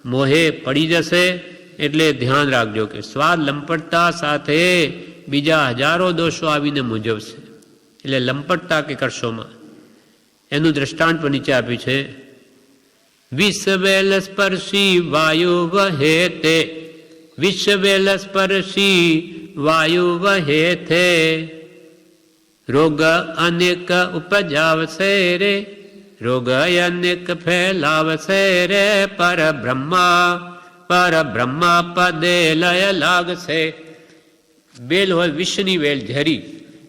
મોહે પડી જશે. એટલે ધ્યાન રાખજો કે સ્વાદ લંપટતા સાથે બીજા હજારો દોષો આવીને મૂંઝવશે. એટલે લંપટતા કે કરશોમાં એનું દ્રષ્ટાંત પણ નીચે આપ્યું છે. વિષવેલ સ્પર્શી વાયુ વહે તે, વિષવેલ સ્પર્શી વાયુ વહે તે, રોગ અનેક ઉપજાવશે રે, રોગ અનેક ફેલાવશે રે, પરબ્રહ્મ પદે લય લાગશે. વેલ હોય, વિષની વેલ ઝેરી,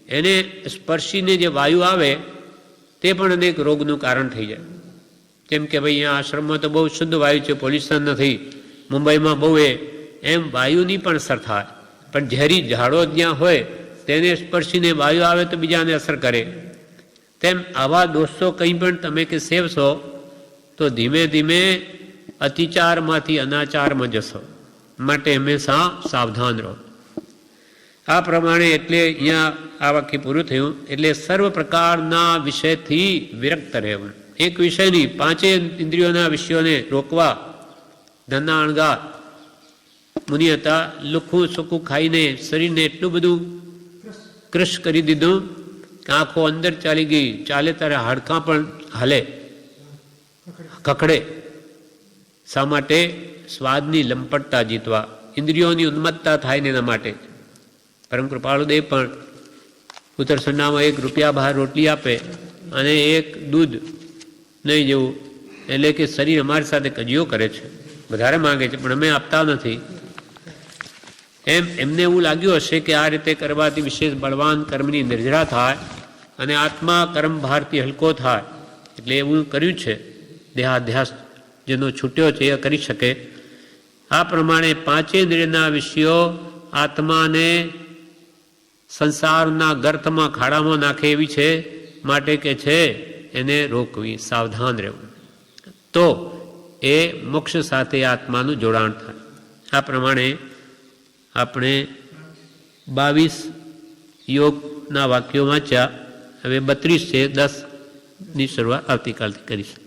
એને સ્પર્શીને જે વાયુ આવે તે પણ અનેક રોગનું કારણ થઈ જાય. જેમ કે ભાઈ અહીંયા આશ્રમમાં તો બહુ શુદ્ધ વાયુ છે, પોલ્યુશન નથી, મુંબઈમાં બહુ એમ વાયુની પણ અસર થાય. પણ ઝેરી ઝાડો જ્યાં હોય તેને સ્પર્શીને વાયુ આવે તો બીજાને અસર કરે. તેમ આવા દોષો કંઈ પણ તમે કે સેવશો તો ધીમે ધીમે અતિચારમાંથી અનાચારમાં જશો. માટે હંમેશા સાવધાન રહો. આ પ્રમાણે એટલે અહીંયા આ વાક્ય પૂરું થયું. એટલે સર્વ પ્રકારના વિષયથી વિરક્ત રહેવું. એક વિષયની 5 ઇન્દ્રિયોના વિષયોને રોકવા. ધનના અણગાર મુનિ હતા, લુખું સુખું ખાઈને શરીરને એટલું બધું કૃશ કરી દીધું કે આંખો અંદર ચાલી ગઈ, ચાલે ત્યારે હાડકાં પણ હાલે, કકડે. શા માટે? સ્વાદની લંપટતા જીતવા, ઇન્દ્રિયોની ઉન્મત્તતા થાય ને એના માટે. પરમ કૃપાળુદેવ પણ ઉત્તરસંડામાં ₹1 બહાર રોટલી આપે અને એક દૂધ નહીં જેવું એટલે કે શરીર અમારી સાથે કજિયો કરે છે, વધારે માગે છે, પણ અમે આપતા નથી. એમને એવું લાગ્યું હશે કે આ રીતે કરવાથી વિશેષ બળવાન કર્મની નિર્જરા થાય અને આત્મા કર્મ ભારથી હલકો થાય, એટલે એવું કર્યું છે. દેહાધ્યાસ જેનો છૂટ્યો છે એ કરી શકે. આ પ્રમાણે પાંચેય ઇન્દ્રિયના વિષયો આત્માને સંસારના ગર્તમાં ખાડામાં નાખે એવી છે, માટે કે છે એને રોકવી, સાવધાન રહેવું, તો એ મોક્ષ સાથે આત્માનું જોડાણ થાય. આ પ્રમાણે આપણે 22 યોગના વાક્યો વાંચ્યા. હવે 32 છે, 10ની શરૂઆત આવતીકાલથી કરીશું.